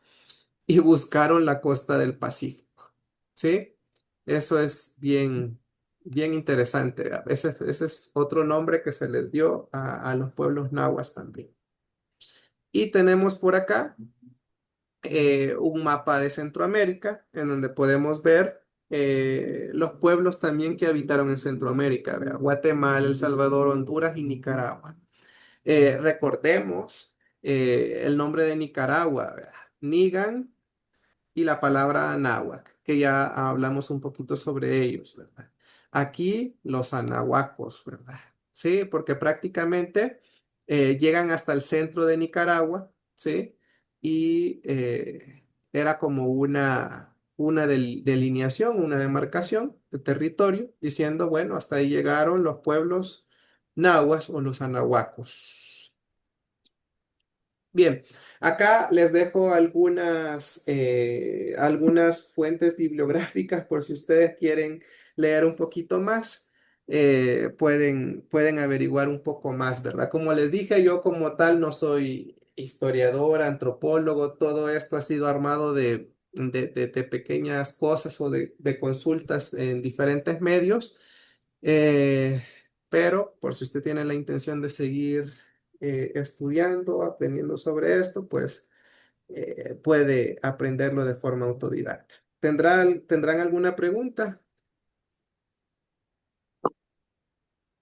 y buscaron la costa del Pacífico, ¿sí? Eso es bien, bien interesante. Ese es otro nombre que se les dio a los pueblos nahuas también. Y tenemos por acá un mapa de Centroamérica en donde podemos ver los pueblos también que habitaron en Centroamérica, ¿verdad? Guatemala, El Salvador, Honduras y Nicaragua. Recordemos el nombre de Nicaragua, ¿verdad? Nigan y la palabra náhuatl, que ya hablamos un poquito sobre ellos, ¿verdad? Aquí los anahuacos, ¿verdad? Sí, porque prácticamente llegan hasta el centro de Nicaragua, ¿sí? Y era como una delineación, una demarcación de territorio, diciendo, bueno, hasta ahí llegaron los pueblos nahuas o los anahuacos. Bien, acá les dejo algunas fuentes bibliográficas por si ustedes quieren leer un poquito más, pueden averiguar un poco más, ¿verdad? Como les dije, yo como tal no soy historiador, antropólogo, todo esto ha sido armado de pequeñas cosas o de consultas en diferentes medios. Eh, pero por si usted tiene la intención de seguir estudiando, aprendiendo sobre esto, pues puede aprenderlo de forma autodidacta. ¿Tendrán alguna pregunta?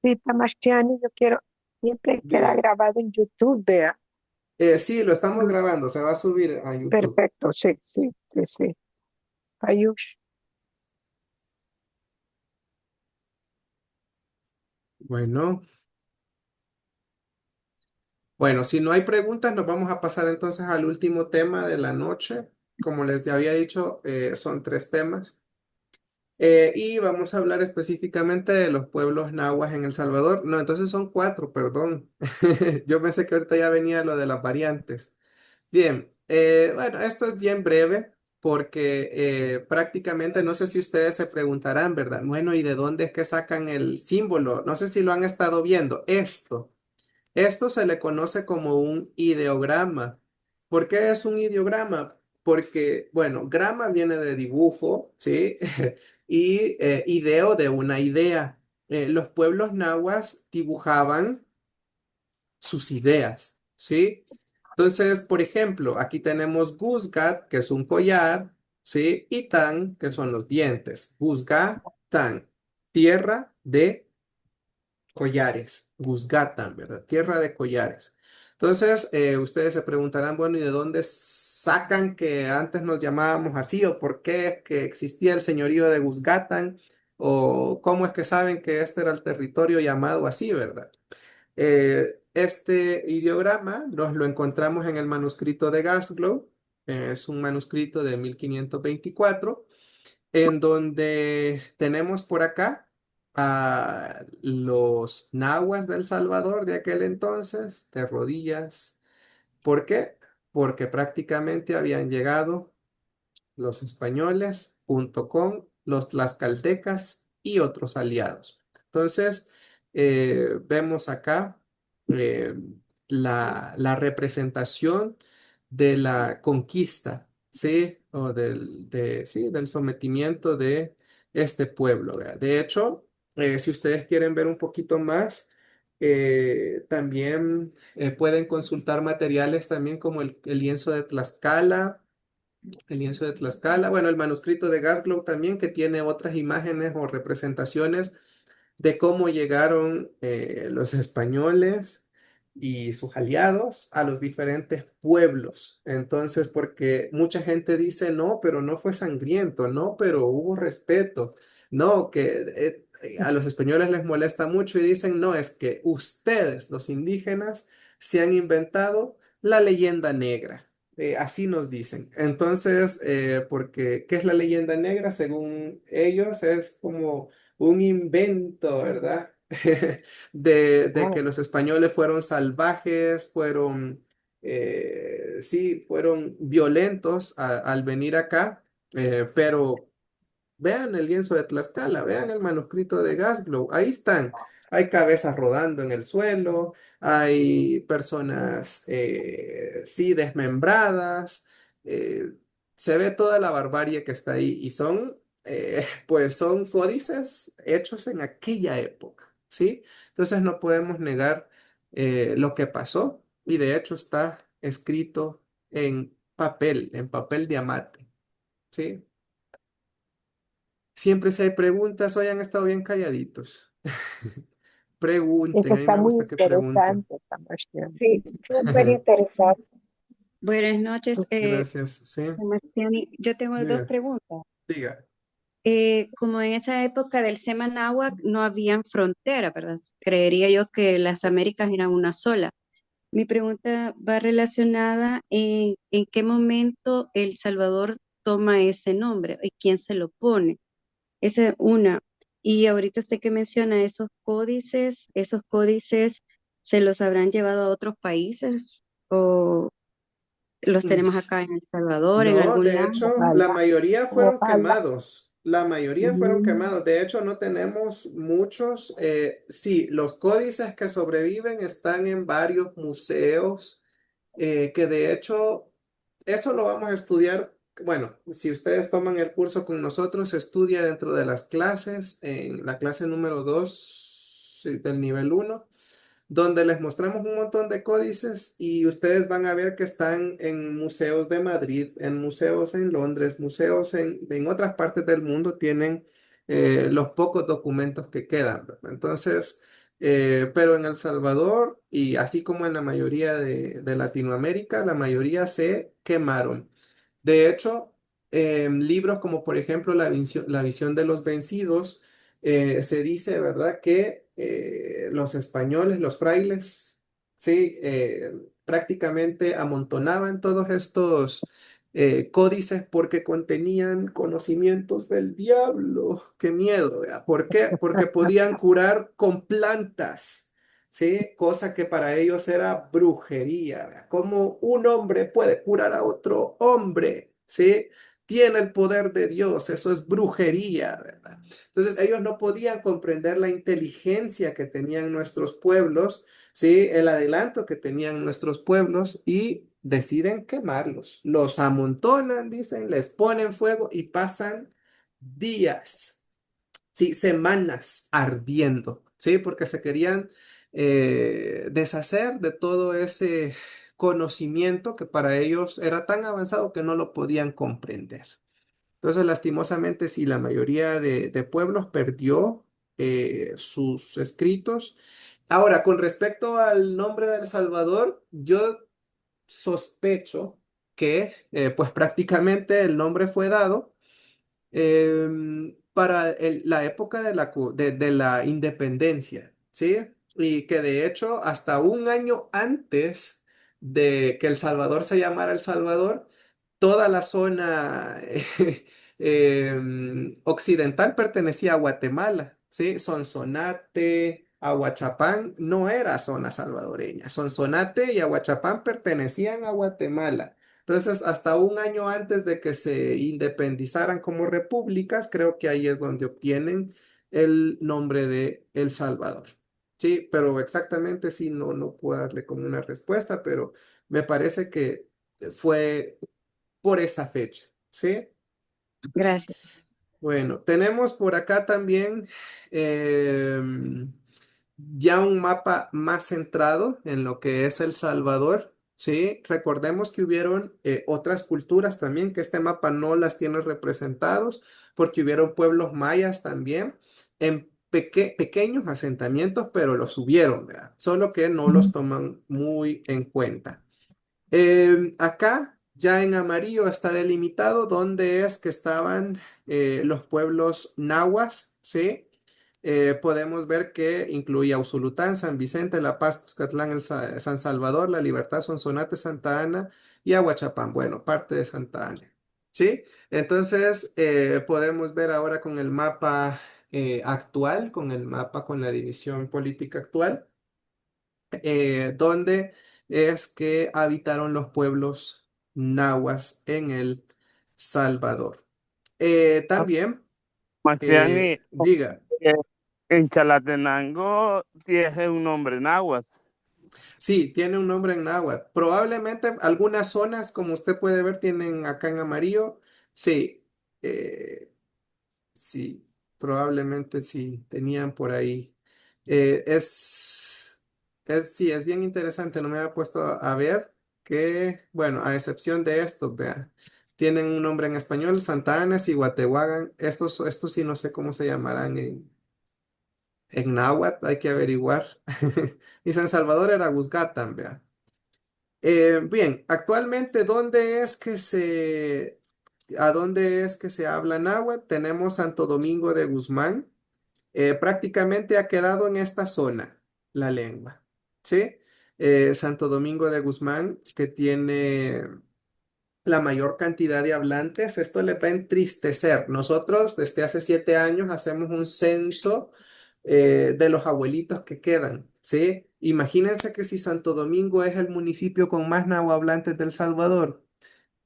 Sí, Tamastiani, yo quiero, siempre queda Bien. grabado en YouTube, vea. Sí, lo estamos grabando, se va a subir a YouTube. Perfecto, sí, sí, sí, sí. Ayush. Bueno, bueno, si no hay preguntas, nos vamos a pasar entonces al último tema de la noche. Como les había dicho, son tres temas. Y vamos a hablar específicamente de los pueblos nahuas en El Salvador. No, entonces son cuatro, perdón. Yo pensé que ahorita ya venía lo de las variantes. Bien, bueno, esto es bien breve porque prácticamente no sé si ustedes se preguntarán, ¿verdad? Bueno, ¿y de dónde es que sacan el símbolo? No sé si lo han estado viendo. Esto se le conoce como un ideograma. ¿Por qué es un ideograma? Porque, bueno, grama viene de dibujo, ¿sí? Y ideo de una idea. Los pueblos nahuas dibujaban sus ideas, ¿sí? Entonces, por ejemplo, aquí tenemos Guzgat, que es un collar, ¿sí? Y Tan, que son los dientes. Guzgat, Tan, tierra de collares, Guzgatan, ¿verdad? Tierra de collares. Entonces, ustedes se preguntarán, bueno, ¿y de dónde sacan que antes nos llamábamos así? ¿O por qué es que existía el señorío de Guzgatan? ¿O cómo es que saben que este era el territorio llamado así, ¿verdad? Este ideograma nos lo encontramos en el manuscrito de Gasglow. Es un manuscrito de 1524 en donde tenemos por acá a los nahuas del Salvador de aquel entonces, de rodillas. ¿Por qué? Porque prácticamente habían llegado los españoles junto con los tlaxcaltecas y otros aliados. Entonces, vemos acá eh, la representación de la conquista, ¿sí? O sí, del sometimiento de este pueblo, ¿verdad? De hecho, si ustedes quieren ver un poquito más, también pueden consultar materiales también como el lienzo de Tlaxcala, el lienzo de Tlaxcala, bueno, el manuscrito de Gasglow también, que tiene otras imágenes o representaciones de cómo llegaron los españoles y sus aliados a los diferentes pueblos. Entonces, porque mucha gente dice, no, pero no fue sangriento, no, pero hubo respeto, no, que a los españoles les molesta mucho y dicen, no, es que ustedes, los indígenas, se han inventado la leyenda negra. Así nos dicen. Entonces, porque, ¿qué es la leyenda negra? Según ellos, es como un invento, ¿verdad? De que Oh, los españoles fueron salvajes, fueron, sí, fueron violentos al venir acá, pero vean el lienzo de Tlaxcala, vean el manuscrito de Gasglow, ahí están. Hay cabezas rodando en el suelo, hay personas, sí, desmembradas, eh, se ve toda la barbarie que está ahí y son, pues son códices hechos en aquella época, ¿sí? Entonces no podemos negar lo que pasó y de hecho está escrito en papel diamante, ¿sí? Siempre si hay preguntas, hoy han estado bien calladitos. eso Pregunten, a mí está me muy gusta que pregunten. interesante, Sebastián. Sí, súper interesante. Buenas noches, Gracias, sí. Sebastián. Yo tengo dos Diga, preguntas. diga. Como en esa época del Semanáhuac no habían frontera, ¿verdad? Creería yo que las Américas eran una sola. Mi pregunta va relacionada en qué momento El Salvador toma ese nombre y quién se lo pone. Esa es una. Y ahorita usted que menciona esos códices se los habrán llevado a otros países o los Mm, tenemos acá en El Salvador, en No, algún de lado. hecho, la Ojalá, mayoría fueron ojalá. quemados. La mayoría fueron Mm, quemados. De hecho, no tenemos muchos. Sí, los códices que sobreviven están en varios museos, que de hecho, eso lo vamos a estudiar. Bueno, si ustedes toman el curso con nosotros, se estudia dentro de las clases, en la clase número 2 sí, del nivel uno, donde les mostramos un montón de códices y ustedes van a ver que están en museos de Madrid, en museos en Londres, museos en otras partes del mundo, tienen los pocos documentos que quedan, ¿verdad? Entonces, pero en El Salvador y así como en la mayoría de Latinoamérica, la mayoría se quemaron. De hecho, libros como por ejemplo La visión de los vencidos, se dice, ¿verdad?, que los españoles, los frailes, sí, prácticamente amontonaban todos estos códices porque contenían conocimientos del diablo. ¡Qué miedo! ¿Verdad? ¿Por qué? Porque podían curar con plantas. ¿Sí? Cosa que para ellos era brujería. ¿Verdad? ¿Cómo un hombre puede curar a otro hombre? ¿Sí? Tiene el poder de Dios, eso es brujería, ¿verdad? Entonces ellos no podían comprender la inteligencia que tenían nuestros pueblos, ¿sí? El adelanto que tenían nuestros pueblos y deciden quemarlos. Los amontonan, dicen, les ponen fuego y pasan días, sí, semanas ardiendo, ¿sí? Porque se querían deshacer de todo ese conocimiento que para ellos era tan avanzado que no lo podían comprender. Entonces, lastimosamente, sí, la mayoría de pueblos perdió sus escritos. Ahora, con respecto al nombre de El Salvador, yo sospecho que, pues prácticamente el nombre fue dado para la época de la independencia, ¿sí? Y que de hecho hasta un año antes de que El Salvador se llamara El Salvador, toda la zona occidental pertenecía a Guatemala, ¿sí? Sonsonate, Aguachapán no era zona salvadoreña. Sonsonate y Aguachapán pertenecían a Guatemala. Entonces, hasta un año antes de que se independizaran como repúblicas, creo que ahí es donde obtienen el nombre de El Salvador. Sí, pero exactamente sí, no puedo darle como una respuesta, pero me parece que fue por esa fecha, ¿sí? gracias. Bueno, tenemos por acá también em, ya un mapa más centrado en lo que es El Salvador, ¿sí? Recordemos que hubieron otras culturas también, que este mapa no las tiene representados, porque hubieron pueblos mayas también. En pequeños asentamientos, pero los subieron, ¿verdad? Solo que no los toman muy en cuenta. Acá, ya en amarillo, está delimitado dónde es que estaban los pueblos nahuas, ¿sí? Podemos ver que incluía Usulután, San Vicente, La Paz, Cuscatlán, San Salvador, La Libertad, Sonsonate, Santa Ana y Aguachapán. Bueno, parte de Santa Ana, ¿sí? Entonces, podemos ver ahora con el mapa actual, con el mapa con la división política actual, dónde es que habitaron los pueblos nahuas en El Salvador. También, Marciani, diga. eh, en Chalatenango tiene un nombre náhuatl. Sí, tiene un nombre en náhuatl. Probablemente algunas zonas, como usted puede ver, tienen acá en amarillo. Sí, eh, sí, probablemente sí, tenían por ahí. Eh, es, sí, es bien interesante. No me había puesto a ver que, bueno, a excepción de estos, vea, tienen un nombre en español, Santa Ana y Guatehuagan. Estos sí no sé cómo se llamarán en náhuatl, hay que averiguar. Y San Salvador era Guzgátán, vea. Bien, actualmente, ¿a dónde es que se habla náhuatl? Tenemos Santo Domingo de Guzmán. Prácticamente ha quedado en esta zona la lengua, ¿sí? Santo Domingo de Guzmán, que tiene la mayor cantidad de hablantes, esto le va a entristecer. Nosotros desde hace 7 años hacemos un censo de los abuelitos que quedan, ¿sí? Imagínense que si Santo Domingo es el municipio con más nahuatl del Salvador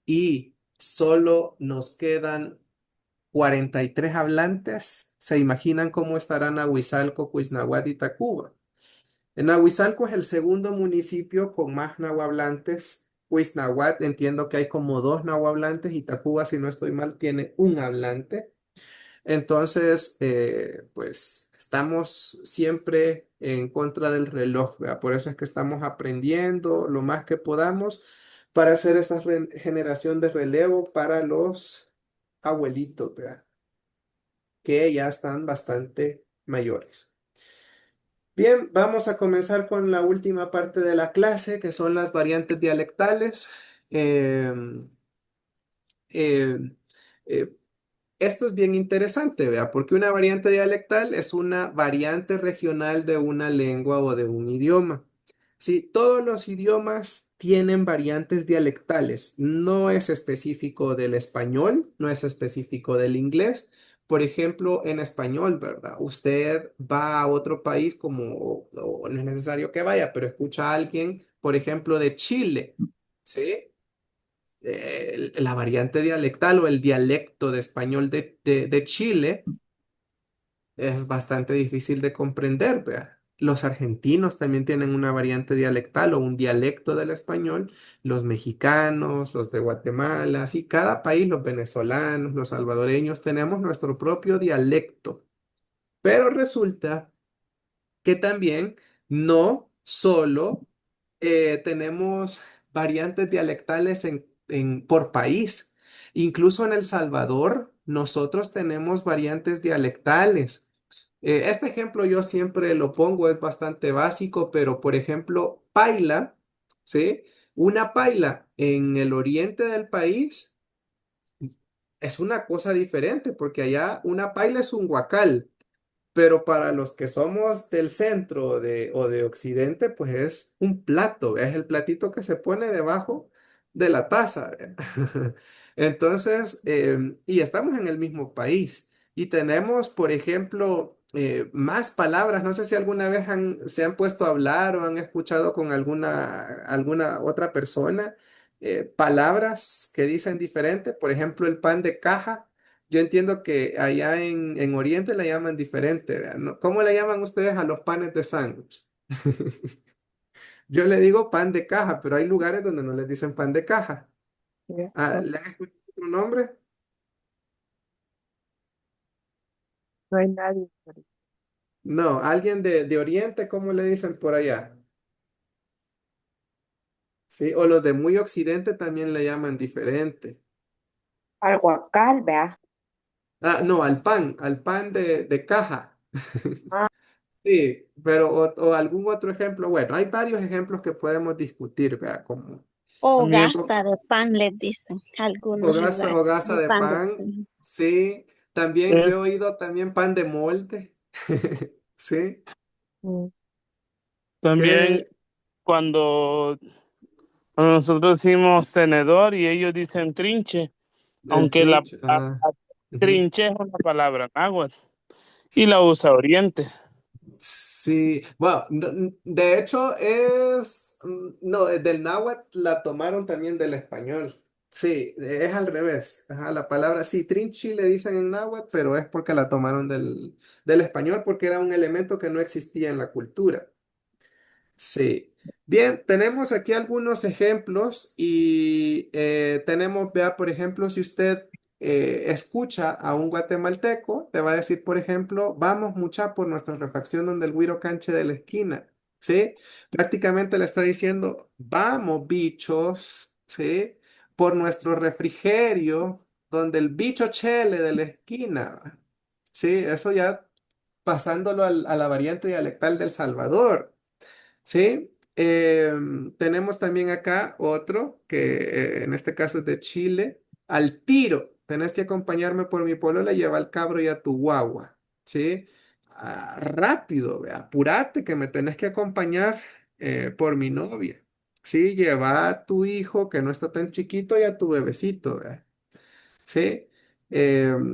y solo nos quedan 43 hablantes, ¿se imaginan cómo estarán Nahuizalco, Cuiznahuat y Tacuba? En Nahuizalco es el segundo municipio con más nahuablantes. Cuiznahuat entiendo que hay como dos nahuablantes y Tacuba, si no estoy mal, tiene un hablante. Entonces, pues estamos siempre en contra del reloj, ¿verdad? Por eso es que estamos aprendiendo lo más que podamos para hacer esa generación de relevo para los abuelitos, ¿verdad? Que ya están bastante mayores. Bien, vamos a comenzar con la última parte de la clase, que son las variantes dialectales. Em, em, eh, Esto es bien interesante, ¿vea? Porque una variante dialectal es una variante regional de una lengua o de un idioma. Sí, todos los idiomas tienen variantes dialectales. No es específico del español, no es específico del inglés. Por ejemplo, en español, ¿verdad? Usted va a otro país o no es necesario que vaya, pero escucha a alguien, por ejemplo, de Chile, ¿sí? La variante dialectal o el dialecto de español de Chile es bastante difícil de comprender, vea. Los argentinos también tienen una variante dialectal o un dialecto del español, los mexicanos, los de Guatemala, sí, cada país, los venezolanos, los salvadoreños, tenemos nuestro propio dialecto. Pero resulta que también no solo tenemos variantes dialectales por país. Incluso en El Salvador, nosotros tenemos variantes dialectales. Este ejemplo yo siempre lo pongo, es bastante básico, pero por ejemplo, paila, ¿sí? Una paila en el oriente del país es una cosa diferente, porque allá una paila es un guacal. Pero para los que somos del centro o de occidente, pues es un plato, es el platito que se pone debajo de la taza. Entonces, y estamos en el mismo país y tenemos, por ejemplo, más palabras. No sé si alguna vez se han puesto a hablar o han escuchado con alguna otra persona palabras que dicen diferente. Por ejemplo, el pan de caja. Yo entiendo que allá en Oriente le llaman diferente, ¿verdad? ¿No? ¿Cómo le llaman ustedes a los panes de sándwich? Yo le digo pan de caja, pero hay lugares donde no les dicen pan de caja. Ah, No, ¿le han escuchado otro nombre? no hay nadie por ahí. No, alguien de Oriente, ¿cómo le dicen por allá? Sí, o los de muy Occidente también le llaman diferente. Al guacal, vea. Ah, no, al pan de caja. Ah, Sí, pero o algún otro ejemplo. Bueno, hay varios ejemplos que podemos discutir, vea, como también Hogaza de pan les dicen algunos lugares. hogaza De de pan de pan, pan. sí. También yo Es he oído también pan de molde, sí. mm. también ¿Qué? cuando, cuando nosotros decimos tenedor y ellos dicen trinche, El aunque la trinch, palabra ajá. Ujú. trinche es una palabra náhuatl y la usa Oriente. Sí, bueno, de hecho no, del náhuatl la tomaron también del español. Sí, es al revés. Ajá, la palabra, sí, trinchi le dicen en náhuatl, pero es porque la tomaron del español porque era un elemento que no existía en la cultura. Sí. Bien, tenemos aquí algunos ejemplos y tenemos, vea, por ejemplo, si usted escucha a un guatemalteco, le va a decir, por ejemplo, vamos mucha por nuestra refacción donde el güiro canche de la esquina, ¿sí? Prácticamente le está diciendo, vamos bichos, ¿sí? Por nuestro refrigerio donde el bicho chele de la esquina, ¿sí? Eso ya pasándolo a la variante dialectal del Salvador. Sí, tenemos también acá otro que en este caso es de Chile. Al tiro, tenés que acompañarme por mi polola, lleva al cabro y a tu guagua. Sí, rápido, ve, apúrate que me tenés que acompañar por mi novia. Sí, lleva a tu hijo que no está tan chiquito y a tu bebecito. Ve. Sí,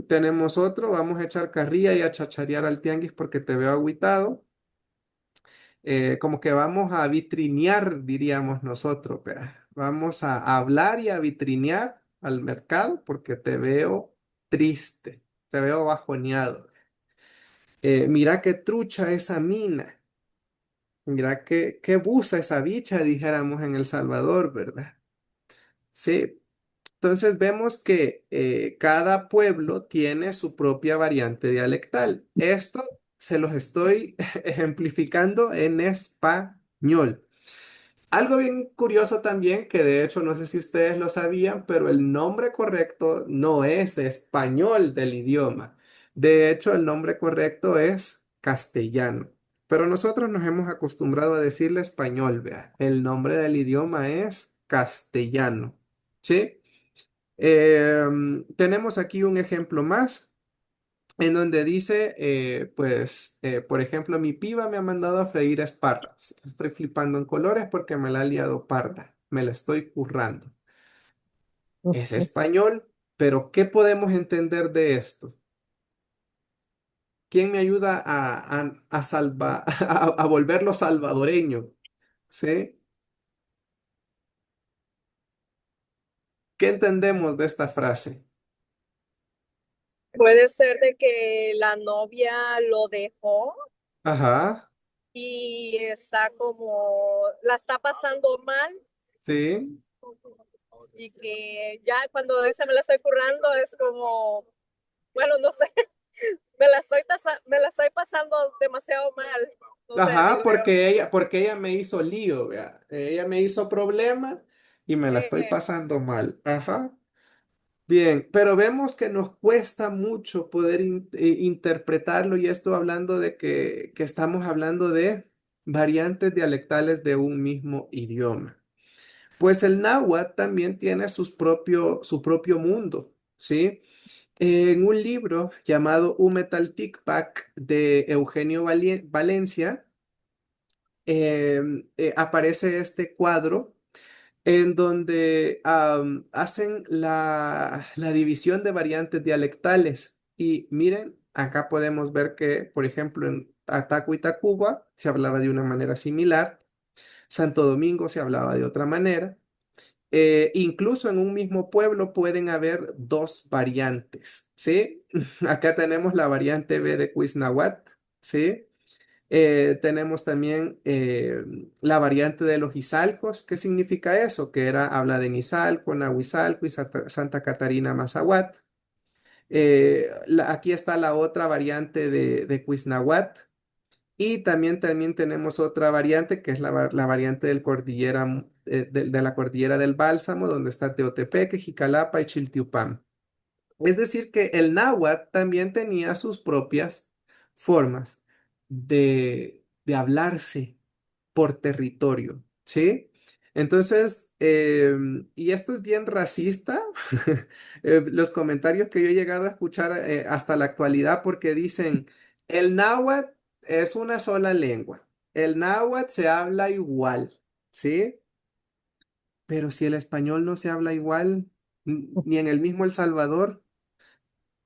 tenemos otro, vamos a echar carrilla y a chacharear al tianguis porque te veo agüitado, como que vamos a vitrinear, diríamos nosotros, vea. Vamos a hablar y a vitrinear al mercado porque te veo triste, te veo bajoneado. Mira qué trucha esa mina, mira qué busa esa bicha, dijéramos en El Salvador, ¿verdad? Sí, entonces vemos que cada pueblo tiene su propia variante dialectal. Esto se los estoy ejemplificando en español. Algo bien curioso también, que de hecho no sé si ustedes lo sabían, pero el nombre correcto no es español del idioma. De hecho, el nombre correcto es castellano. Pero nosotros nos hemos acostumbrado a decirle español, vea. El nombre del idioma es castellano. ¿Sí? Tenemos aquí un ejemplo más en donde dice, por ejemplo, mi piba me ha mandado a freír espárragos. Estoy flipando en colores porque me la ha liado parda. Me la estoy currando. Es español, pero ¿qué podemos entender de esto? ¿Quién me ayuda a volverlo salvadoreño? ¿Sí? ¿Qué entendemos de esta frase? Puede ser de que la novia lo dejó Ajá, y está como, la está pasando mal sí. y que ya cuando dice me la estoy currando es como, bueno, no sé, me la estoy pasando demasiado mal. No sé, Ajá, digo yo. porque ella me hizo lío, vea. Ella me hizo problema y me la estoy pasando mal. Ajá. Bien, pero vemos que nos cuesta mucho poder interpretarlo y esto hablando de que estamos hablando de variantes dialectales de un mismo idioma. Pues el náhuatl también tiene su propio mundo, ¿sí? En un libro llamado Umetalticpac de Eugenio Valencia, aparece este cuadro en donde hacen la división de variantes dialectales. Y miren, acá podemos ver que, por ejemplo, en Ataco y Tacuba se hablaba de una manera similar, Santo Domingo se hablaba de otra manera. Incluso en un mismo pueblo pueden haber dos variantes, ¿sí? Acá tenemos la variante B de Cuisnahuat, ¿sí? Tenemos también la variante de los Izalcos. ¿Qué significa eso? Que era, habla de Nizalco, Nahuizalco y Santa Catarina Mazahuat. Aquí está la otra variante de Cuisnahuat. Y también tenemos otra variante que es la variante de la cordillera del Bálsamo, donde está Teotepeque, Jicalapa y Chiltiupán. Es decir, que el náhuatl también tenía sus propias formas de hablarse por territorio, ¿sí? Entonces, y esto es bien racista, los comentarios que yo he llegado a escuchar hasta la actualidad porque dicen, el náhuatl es una sola lengua, el náhuatl se habla igual, ¿sí? Pero si el español no se habla igual, ni en el mismo El Salvador,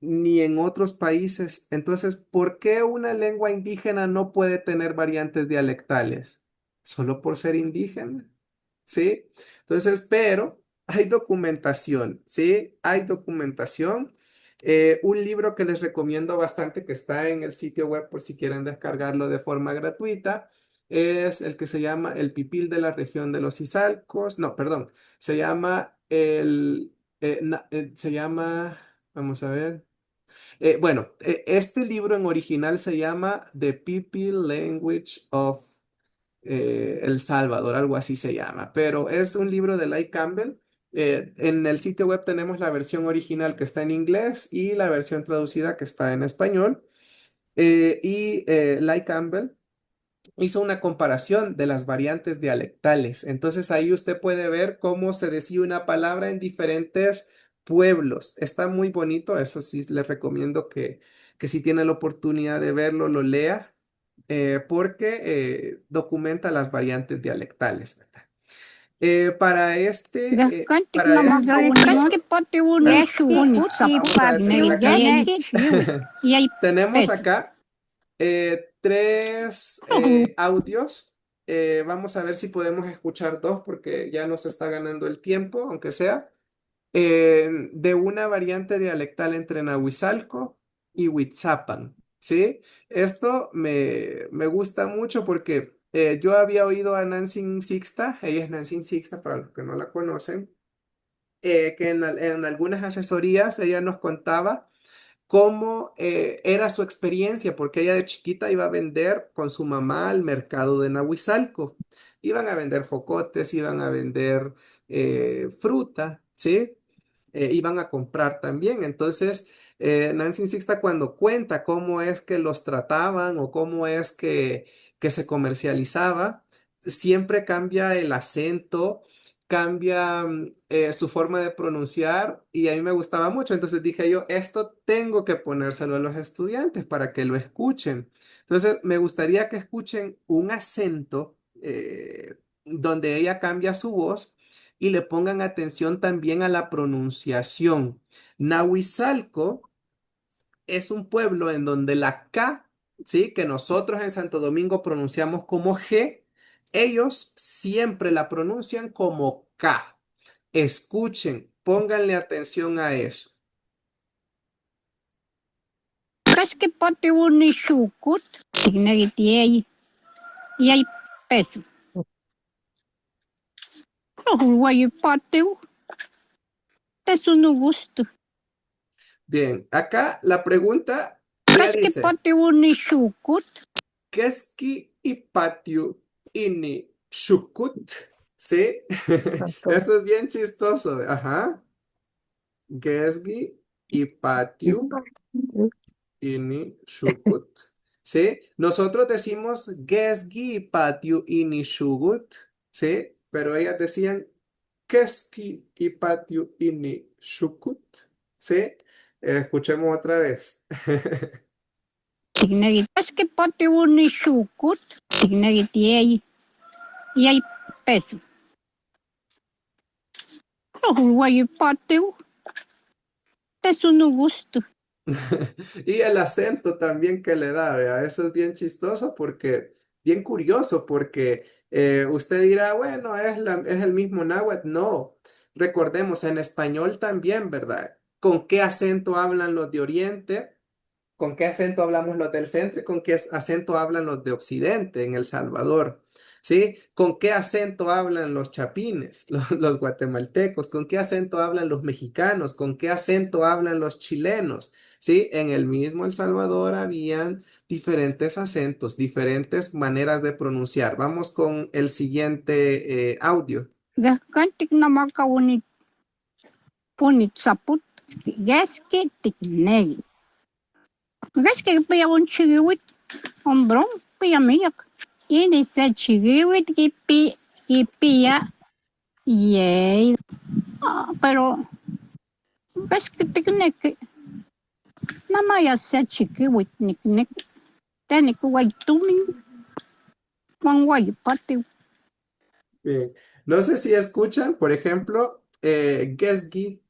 ni en otros países. Entonces, ¿por qué una lengua indígena no puede tener variantes dialectales? ¿Solo por ser indígena? ¿Sí? Entonces, pero hay documentación, ¿sí? Hay documentación. Un libro que les recomiendo bastante, que está en el sitio web por si quieren descargarlo de forma gratuita, es el que se llama El Pipil de la región de los Izalcos. No, perdón, se llama se llama, vamos a ver. Bueno, este libro en original se llama The Pipil Language of El Salvador, algo así se llama, pero es un libro de Lai Campbell. En el sitio web tenemos la versión original que está en inglés y la versión traducida que está en español. Lai Campbell hizo una comparación de las variantes dialectales. Entonces ahí usted puede ver cómo se decía una palabra en diferentes pueblos. Está muy bonito, eso sí les recomiendo que si tiene la oportunidad de verlo, lo lea, porque documenta las variantes dialectales, ¿verdad? Para este vamos a detenerla acá. Tenemos acá tres audios. Vamos a ver si podemos escuchar dos porque ya nos está ganando el tiempo, aunque sea, de una variante dialectal entre Nahuizalco y Huitzapan, ¿sí? Esto me gusta mucho porque yo había oído a Nancy Sixta, ella es Nancy Sixta para los que no la conocen, que en algunas asesorías ella nos contaba cómo era su experiencia, porque ella de chiquita iba a vender con su mamá al mercado de Nahuizalco. Iban a vender jocotes, iban a vender fruta, ¿sí? Iban a comprar también. Entonces, Nancy Sixta cuando cuenta cómo es que los trataban o cómo es que se comercializaba, siempre cambia el acento, cambia su forma de pronunciar y a mí me gustaba mucho. Entonces dije yo, esto tengo que ponérselo a los estudiantes para que lo escuchen. Entonces, me gustaría que escuchen un acento donde ella cambia su voz y le pongan atención también a la pronunciación. Nahuizalco es un pueblo en donde la K, ¿sí? Que nosotros en Santo Domingo pronunciamos como G, ellos siempre la pronuncian como K. Escuchen, pónganle atención a eso. Kaske pati uni shukut, tignagitiei, y hay peso. Guay patiu, es un gusto. Bien, acá la pregunta ya Kaske dice, pati uni shukut, Keski y patio ini shukut, ¿sí? Esto es bien chistoso, ajá. Gesgi y patio ini shukut, ¿sí? Nosotros decimos Gesgi y patio ini shukut, ¿sí? Pero ellas decían Keski y patio ini shukut, ¿sí? Escuchemos otra vez. Kaske pati uni shukut, tignagitiei, y hay peso. Guay patiu, es un gusto. Y el acento también que le da, vea, eso es bien chistoso porque, bien curioso porque usted dirá, bueno, es el mismo náhuatl. No, recordemos, en español también, ¿verdad? ¿Con qué acento hablan los de Oriente? ¿Con qué acento hablamos los del centro y con qué acento hablan los de Occidente en El Salvador? ¿Sí? ¿Con qué acento hablan los chapines, los guatemaltecos? ¿Con qué acento hablan los mexicanos? ¿Con qué acento hablan los chilenos? ¿Sí? En el mismo El Salvador habían diferentes acentos, diferentes maneras de pronunciar. Vamos con el siguiente audio. Gaskantik namaka punit saput, gaske tiknegi. gas que pilla un chiquiwit, hombrón, pilla miyak. Y dice chiquiwit que pilla, yay. Pero, gas que te que nama ya se chiquiwit, nik, tenik guay tumin, wan guay pati. Bien. No sé si escuchan, por ejemplo, Gesgi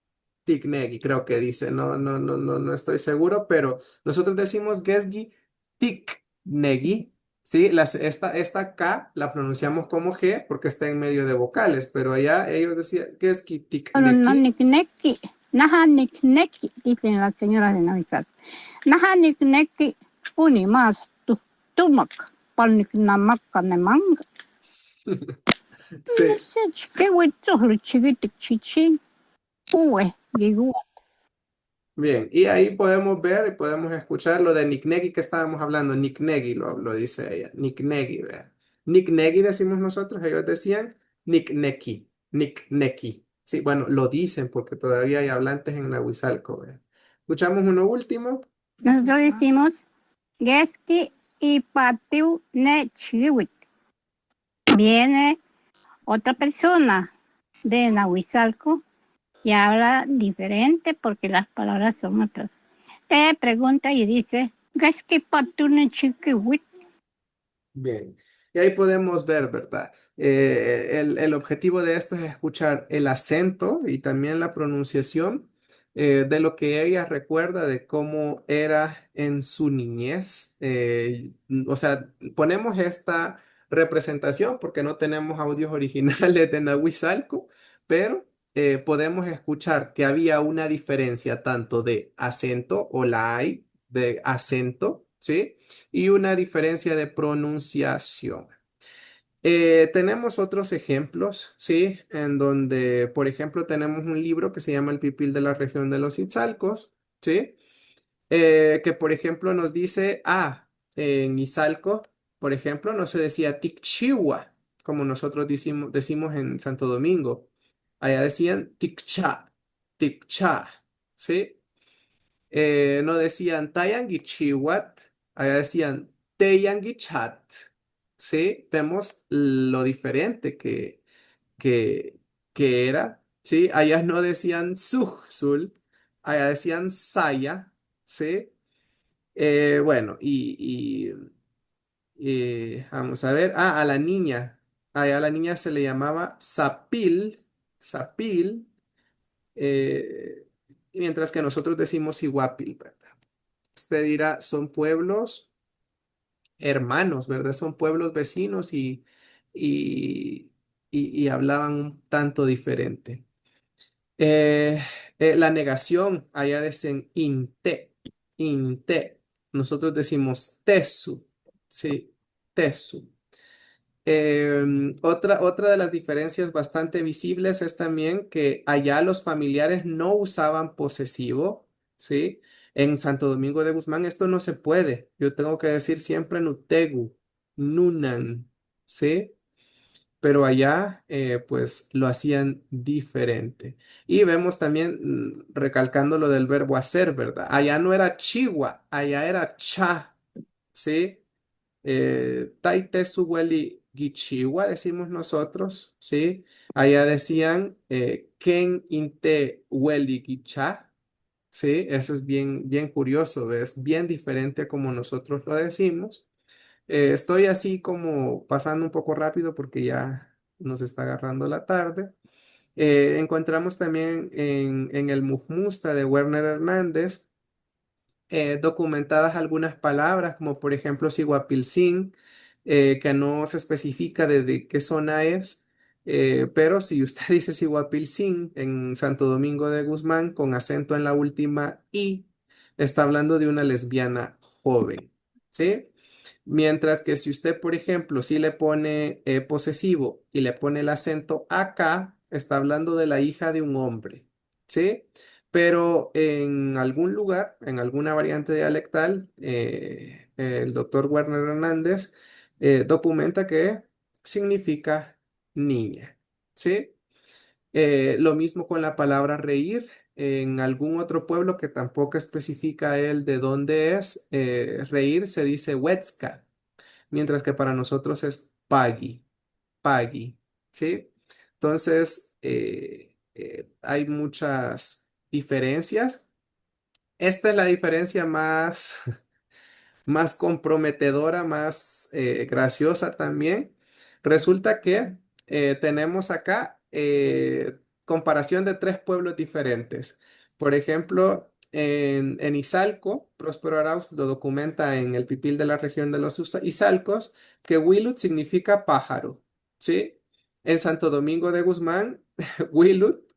Tiknegi, creo que dice, no estoy seguro, pero nosotros decimos Gesgi Tiknegi, ¿sí? Esta K la pronunciamos como G porque está en medio de vocales, pero allá ellos decían Gesgi Pero no Tikneki. nikneki, naja nikneki, dicen las señoras de Navidad. Naja nikneki, uni más tumak, pal niknamak kanemang. Sí. Qué hueto, chiquitic chichi, uwe, gigua. Bien, y ahí podemos ver y podemos escuchar lo de Niknegi que estábamos hablando. Niknegi lo dice ella. Niknegi, vea. Niknegi decimos nosotros, ellos decían Nikneki, Nikneki. Sí, bueno, lo dicen porque todavía hay hablantes en Nahuizalco, vea. Escuchamos uno último. Nosotros decimos geski y patiu ne chiwit. Viene otra persona de Nahuizalco y habla diferente porque las palabras son otras. Te pregunta y dice, geski patiu ne chiwit. Bien, y ahí podemos ver, ¿verdad? El objetivo de esto es escuchar el acento y también la pronunciación de lo que ella recuerda de cómo era en su niñez. O sea, ponemos esta representación porque no tenemos audios originales de Nahuizalco, pero podemos escuchar que había una diferencia tanto de acento, o la hay, de acento, ¿sí? Y una diferencia de pronunciación. Tenemos otros ejemplos, ¿sí? En donde, por ejemplo, tenemos un libro que se llama El Pipil de la región de los Itzalcos, ¿sí? Que, por ejemplo, nos dice, en Izalco, por ejemplo, no se decía Ticchiwa, como nosotros decimos en Santo Domingo. Allá decían Ticcha, Ticcha, ¿sí? No decían Tayangichiwat, allá decían Teyangichat. ¿Sí? Vemos lo diferente que, que era. ¿Sí? Allá no decían Sujsul, allá decían Saya. ¿Sí? Bueno, vamos a ver. A la niña. Allá a la niña se le llamaba Sapil. Sapil. eh, Mientras que nosotros decimos Iguapil, ¿verdad? Usted dirá, son pueblos hermanos, ¿verdad? Son pueblos vecinos y, y hablaban un tanto diferente. Eh, la negación, allá dicen inte, inte. Nosotros decimos tesu, sí, tesu. Otra de las diferencias bastante visibles es también que allá los familiares no usaban posesivo, ¿sí? En Santo Domingo de Guzmán esto no se puede. Yo tengo que decir siempre nutegu, nunan, ¿sí? Pero allá pues lo hacían diferente. Y vemos también, recalcando lo del verbo hacer, ¿verdad? Allá no era chiwa, allá era cha, ¿sí? Taite Suweli Gichiwa, decimos nosotros, ¿sí? Allá decían Ken Inte Weli Gicha, ¿sí? Eso es bien, bien curioso, es bien diferente a como nosotros lo decimos. Estoy así como pasando un poco rápido porque ya nos está agarrando la tarde. Encontramos también en el Mujmusta de Werner Hernández documentadas algunas palabras, como por ejemplo Siguapilcín, que no se especifica de qué zona es, pero si usted dice Siguapilcín en Santo Domingo de Guzmán con acento en la última I, está hablando de una lesbiana joven, ¿sí? Mientras que si usted, por ejemplo, si le pone posesivo y le pone el acento acá, está hablando de la hija de un hombre, ¿sí? Pero en algún lugar, en alguna variante dialectal, el doctor Werner Hernández documenta que significa niña, ¿sí? Lo mismo con la palabra reír. en algún otro pueblo que tampoco especifica él de dónde es, reír se dice Wetska, mientras que para nosotros es Pagi, Pagi, ¿sí? Entonces, hay muchas diferencias. Esta es la diferencia más, más comprometedora, más graciosa también. Resulta que tenemos acá comparación de tres pueblos diferentes. Por ejemplo, en Izalco, Próspero Arauz lo documenta en el Pipil de la región de los Izalcos, que Wilut significa pájaro, ¿sí? En Santo Domingo de Guzmán, Wilut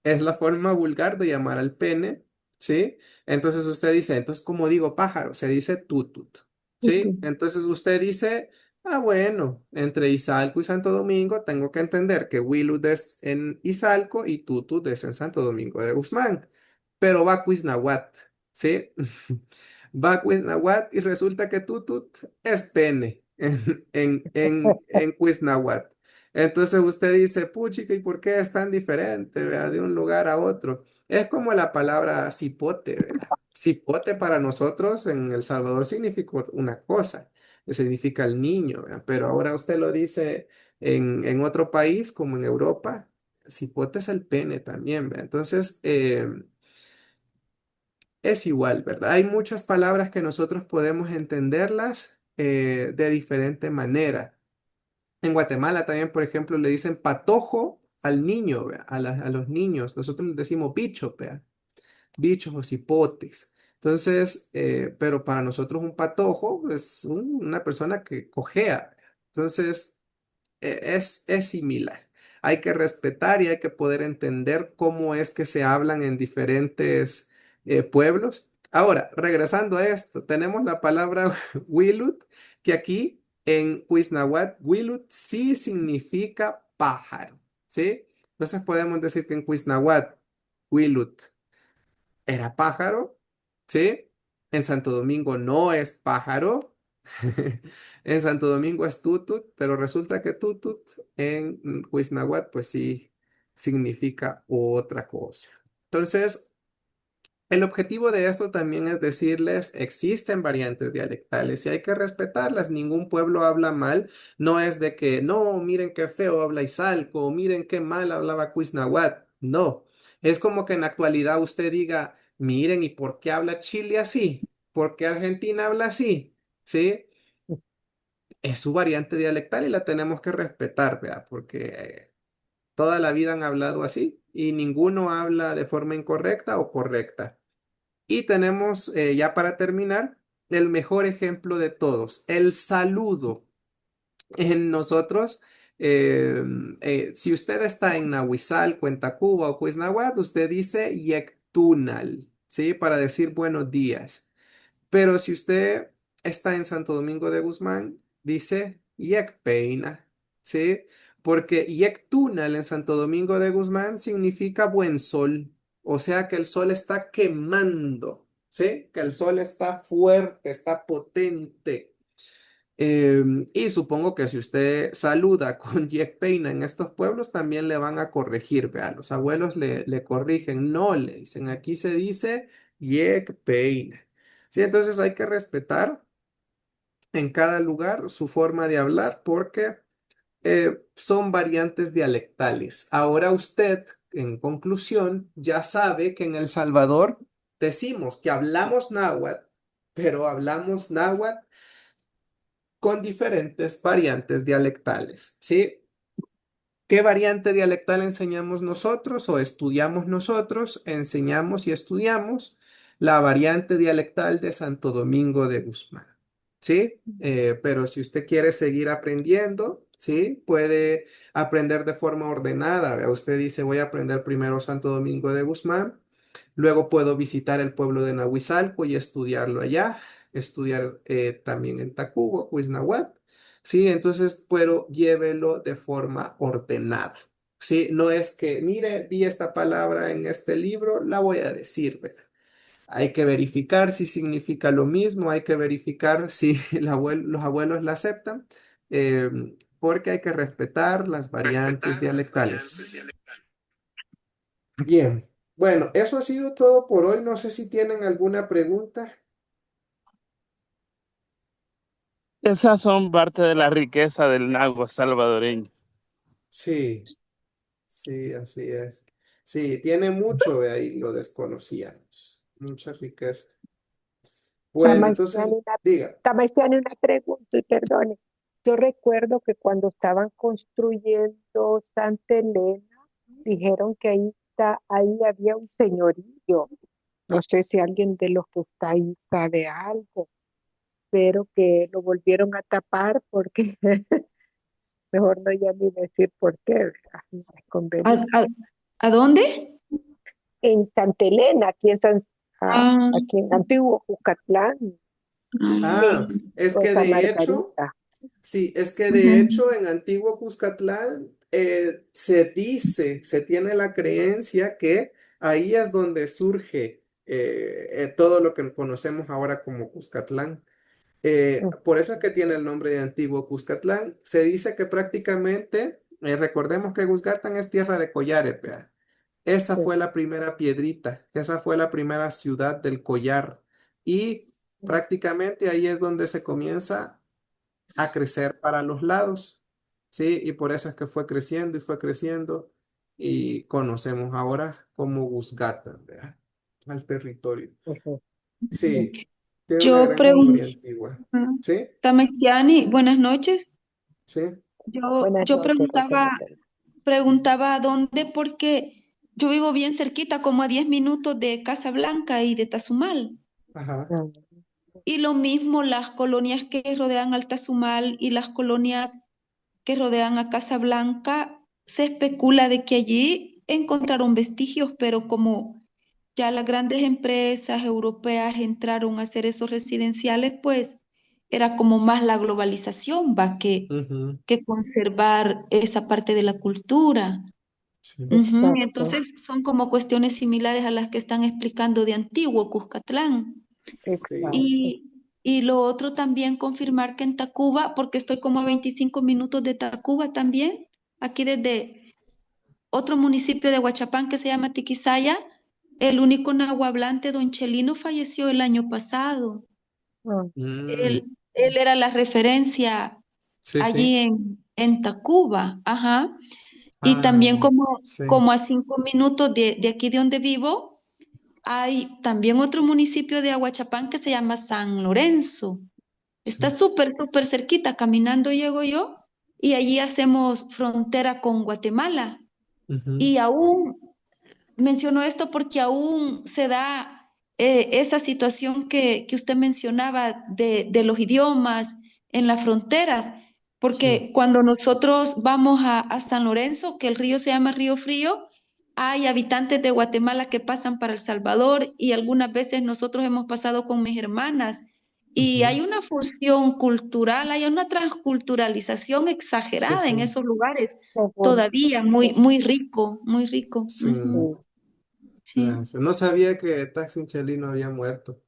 es la forma vulgar de llamar al pene, ¿sí? Entonces usted dice, entonces, ¿cómo digo pájaro? Se dice tutut, ¿sí? Entonces usted dice, ah, bueno, entre Izalco y Santo Domingo tengo que entender que Wilud es en Izalco y tutut es en Santo Domingo de Guzmán, pero va Cuisnahuat, ¿sí? Va Cuisnahuat y resulta que tutut es pene en Cuisnahuat. Entonces usted dice, puchica, ¿y por qué es tan diferente, vea, de un lugar a otro? Es como la palabra cipote, vea. Cipote para nosotros en El Salvador significa una cosa, que significa el niño, vea. Pero ahora usted lo dice en otro país, como en Europa, cipote es el pene también, vea. Entonces, es igual, ¿verdad? Hay muchas palabras que nosotros podemos entenderlas de diferente manera. En Guatemala también, por ejemplo, le dicen patojo al niño, vea, a los niños. Nosotros les decimos bicho, vea, bichos o cipotes. Entonces, pero para nosotros un patojo es una persona que cojea. Entonces, es similar. Hay que respetar y hay que poder entender cómo es que se hablan en diferentes pueblos. Ahora, regresando a esto, tenemos la palabra Wilut, que aquí en Cuisnahuat, Wilut sí significa pájaro, ¿sí? Entonces podemos decir que en Cuisnahuat, Wilut era pájaro, ¿sí? En Santo Domingo no es pájaro. En Santo Domingo es tutut, pero resulta que tutut en Cuisnahuat, pues sí, significa otra cosa. Entonces, el objetivo de esto también es decirles, existen variantes dialectales y hay que respetarlas. Ningún pueblo habla mal. No es de que, no, miren qué feo habla Izalco, o miren qué mal hablaba Cuisnahuat. No, es como que en la actualidad usted diga, miren, ¿y por qué habla Chile así? ¿Por qué Argentina habla así? ¿Sí? Es su variante dialectal y la tenemos que respetar, ¿verdad? Porque toda la vida han hablado así y ninguno habla de forma incorrecta o correcta. Y tenemos, ya para terminar, el mejor ejemplo de todos, el saludo. En nosotros, si usted está en Nahuizal, Cuentacuba o Cuisnahuat, usted dice Yectunal, ¿sí? Para decir buenos días. Pero si usted está en Santo Domingo de Guzmán, dice Yecpeina, ¿sí? Porque Yectunal en Santo Domingo de Guzmán significa buen sol, o sea que el sol está quemando, ¿sí? Que el sol está fuerte, está potente. Y supongo que si usted saluda con Yecpeina en estos pueblos, también le van a corregir, vea, los abuelos le corrigen, no le dicen, aquí se dice Yecpeina. Sí, entonces hay que respetar en cada lugar su forma de hablar porque son variantes dialectales. Ahora usted, en conclusión, ya sabe que en El Salvador decimos que hablamos náhuatl, pero hablamos náhuatl con diferentes variantes dialectales, ¿sí? ¿Qué variante dialectal enseñamos nosotros o estudiamos nosotros? Enseñamos y estudiamos la variante dialectal de Santo Domingo de Guzmán, ¿sí? Pero si usted quiere seguir aprendiendo, ¿sí? Puede aprender de forma ordenada. Vea, usted dice, voy a aprender primero Santo Domingo de Guzmán, luego puedo visitar el pueblo de Nahuizalco y estudiarlo allá, estudiar también en Tacubo, Cuiznahuat. Sí, entonces, pero llévelo de forma ordenada. Sí, no es que, mire, vi esta palabra en este libro, la voy a decir, ¿verdad? Hay que verificar si significa lo mismo, hay que verificar si los abuelos la aceptan, eh, porque hay que respetar las variantes dialectales. Bien. Bueno, eso ha sido todo por hoy. No sé si tienen alguna pregunta. Esas son parte de la riqueza del nagua salvadoreño. Sí, sí, así es. Sí, tiene mucho de ahí, lo desconocíamos. Mucha riqueza. Bueno, entonces, Tamaitiana, diga. Tamaitiana, una pregunta y perdone. Yo recuerdo que cuando estaban construyendo Santa Elena, dijeron que ahí había un señorillo. No sé si alguien de los que está ahí sabe algo, pero que lo volvieron a tapar porque mejor no ya ni decir por qué, ¿verdad? No es ¿A, conveniente. a- a dónde? En Santa Elena, Ah, aquí en Antiguo Jucatlán, Ah, en es que Rosa de hecho, Margarita. sí, es que de ujú. hecho en Antiguo Cuscatlán se dice, se tiene la creencia que ahí es donde surge todo lo que conocemos ahora como Cuscatlán. Por eso es que tiene el nombre de Antiguo Cuscatlán. Se dice que prácticamente, recordemos que Cuscatlán es tierra de collares, vea. Esa fue Pues, la primera piedrita, esa fue la primera ciudad del collar. Y prácticamente ahí es donde se comienza a crecer para los lados, ¿sí? Y por eso es que fue creciendo y fue creciendo y conocemos ahora como Gusgata, ¿verdad? Al territorio. ujú. Sí, tiene una Yo gran historia pregunto, antigua. ¿Sí? Tamaitiani, buenas noches. Sí. Yo, Buenas yo noches, Rosa preguntaba, Margarita. preguntaba a dónde porque yo vivo bien cerquita, como a 10 minutos de Casablanca y de Tazumal. Ajá. Ah, Y lo mismo las colonias que rodean al Tazumal y las colonias que rodean a Casablanca, se especula de que allí encontraron vestigios, pero como ya las grandes empresas europeas entraron a hacer esos residenciales, pues era como más la globalización, va, Ujú, que conservar esa parte de la cultura. sí. Ujú. exacto, Entonces son como cuestiones similares a las que están explicando de antiguo Cuscatlán. Sí. exacto. Y lo otro también confirmar que en Tacuba, porque estoy como a 25 minutos de Tacuba también, aquí desde otro municipio de Huachapán que se llama Tiquisaya, el único nahuablante, don Chelino, falleció el año pasado. Ah, Mm, Él era la referencia sí, allí sí. en Tacuba, ajá. Y también Ah, sí. como a 5 minutos de aquí de donde vivo, hay también otro municipio de Aguachapán que se llama San Lorenzo. Está Sí. súper, súper cerquita, caminando llego yo y allí hacemos frontera con Guatemala. Ujú, Y aún menciono esto porque aún se da esa situación que usted mencionaba de los idiomas en las fronteras, sí. porque cuando nosotros vamos a San Lorenzo, que el río se llama Río Frío, hay habitantes de Guatemala que pasan para El Salvador y algunas veces nosotros hemos pasado con mis hermanas. Y Ujú, hay una fusión cultural, hay una transculturalización sí, exagerada en sí. esos lugares, seguro. todavía muy, muy rico, muy rico. Sí. Ujú. Sí. Sí. No sabía que Taksin Chelino había muerto.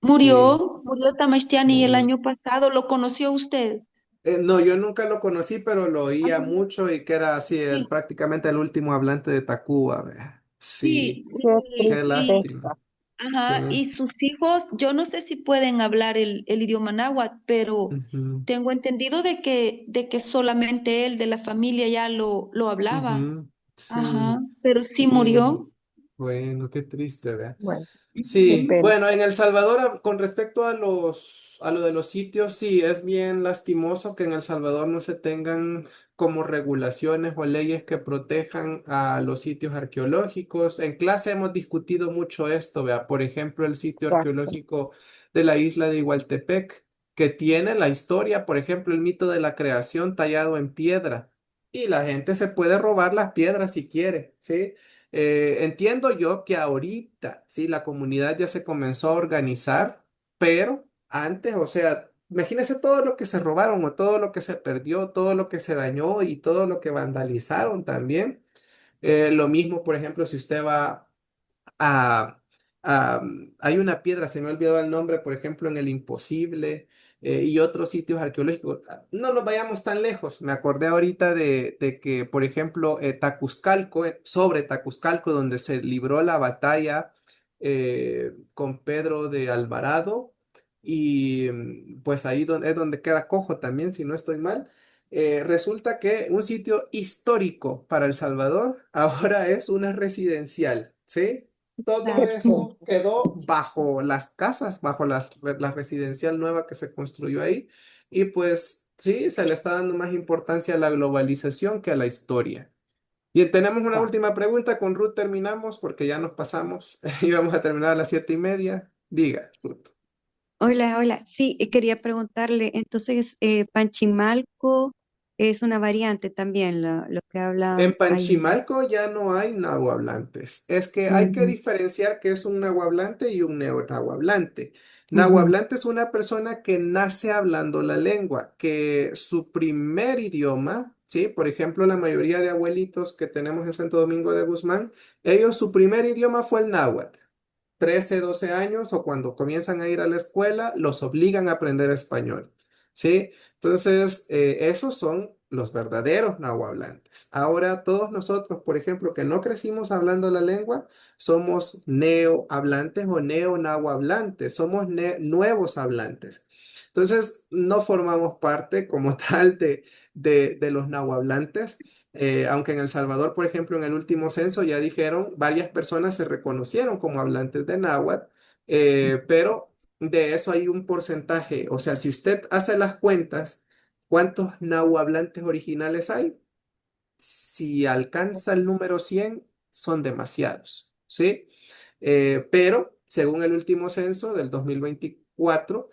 Sí, Murió Tamashtiani el sí. año pasado, ¿lo conoció usted? No, yo nunca lo conocí, pero lo oía Ajá. mucho y que era así, Sí, prácticamente el último hablante de Tacuba, vea. Sí, sí, Qué qué y, lástima. tristeza. Sí. ajá, y sus hijos, yo no sé si pueden hablar el idioma náhuatl, pero Ujú, tengo entendido de que solamente él de la familia ya lo hablaba. ujú, Ajá, sí, pero sí sí. murió. Bueno, qué triste, vea. Bueno, qué Sí, Ujú. pena. bueno, en El Salvador, con respecto a lo de los sitios, sí, es bien lastimoso que en El Salvador no se tengan como regulaciones o leyes que protejan a los sitios arqueológicos. En clase hemos discutido mucho esto, vea, por ejemplo, el sitio Exacto. arqueológico de la isla de Igualtepec, que tiene la historia, por ejemplo, el mito de la creación tallado en piedra. Y la gente se puede robar las piedras si quiere, ¿sí? Entiendo yo que ahorita, sí, la comunidad ya se comenzó a organizar, pero antes, o sea, imagínese todo lo que se robaron o todo lo que se perdió, todo lo que se dañó y todo lo que vandalizaron también. Lo mismo, por ejemplo, si usted va a, hay una piedra, se me ha olvidado el nombre, por ejemplo, en el Imposible. y otros sitios arqueológicos. No nos vayamos tan lejos. Me acordé ahorita de que, por ejemplo, Tacuzcalco, sobre Tacuzcalco, donde se libró la batalla con Pedro de Alvarado, y pues ahí es donde queda Cojo también, si no estoy mal. Resulta que un sitio histórico para El Salvador ahora es una residencial, ¿sí? Todo eso quedó bajo las casas, bajo la residencial nueva que se construyó ahí. Y pues sí, se le está dando más importancia a la globalización que a la historia. Y tenemos una última pregunta. Con Ruth terminamos porque ya nos pasamos y vamos a terminar a las 7:30. Diga, Ruth. Hola, hola. Sí, quería preguntarle, entonces, Panchimalco es una variante también, lo que En habla ahí. Panchimalco ya no hay nahuablantes. Es que hay que Ujú, diferenciar qué es un nahuablante y un neonahuablante. ujú. Nahuablante es una persona que nace hablando la lengua, que su primer idioma, ¿sí? Por ejemplo, la mayoría de abuelitos que tenemos en Santo Domingo de Guzmán, ellos su primer idioma fue el náhuatl. 13, 12 años o cuando comienzan a ir a la escuela, los obligan a aprender español, ¿sí? Entonces, esos son los verdaderos nahuablantes. Ahora, todos nosotros, por ejemplo, que no crecimos hablando la lengua, somos neohablantes o neonahuablantes, somos nuevos hablantes. Entonces, no formamos parte como tal de los nahuablantes. Aunque en El Salvador, por ejemplo, en el último censo ya dijeron, varias personas se reconocieron como hablantes de náhuatl, pero de eso hay un porcentaje. O sea, si usted hace las cuentas, ¿cuántos nahuablantes originales hay? Si alcanza el número 100 son demasiados, ¿sí? Pero según el último censo del 2024,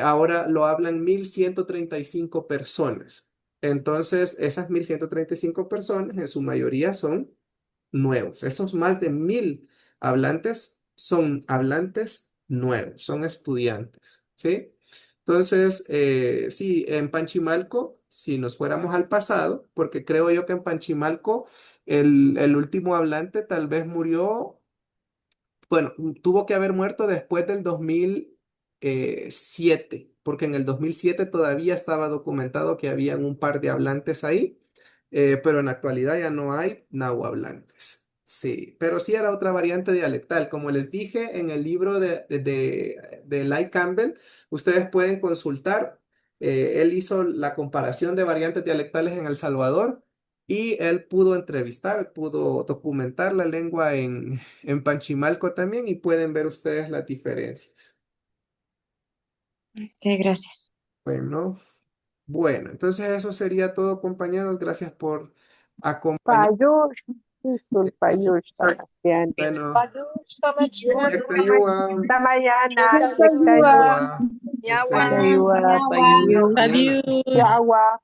ahora lo hablan 1.135 personas. Entonces, esas 1.135 personas en su mayoría son nuevos. Esos más de 1.000 hablantes son hablantes nuevos, son estudiantes, ¿sí? Entonces, sí, en Panchimalco, si nos fuéramos al pasado, porque creo yo que en Panchimalco el último hablante tal vez murió, bueno, tuvo que haber muerto después del 2007, porque en el 2007 todavía estaba documentado que habían un par de hablantes ahí, pero en la actualidad ya no hay nahuablantes. Sí, pero sí era otra variante dialectal. Como les dije en el libro de Lai Campbell, ustedes pueden consultar. Él hizo la comparación de variantes dialectales en El Salvador y él pudo entrevistar, pudo documentar la lengua en Panchimalco también y pueden ver ustedes las diferencias. Muchas gracias. Bueno, bueno, entonces eso sería todo, compañeros. Gracias por acompañarnos. Payush, Isul Payush, Sebastián. Bueno, Hasta mañana, Yawa. Tektayuwa, Yawa. Tektayuwa, hasta Payush, mañana. Yawa.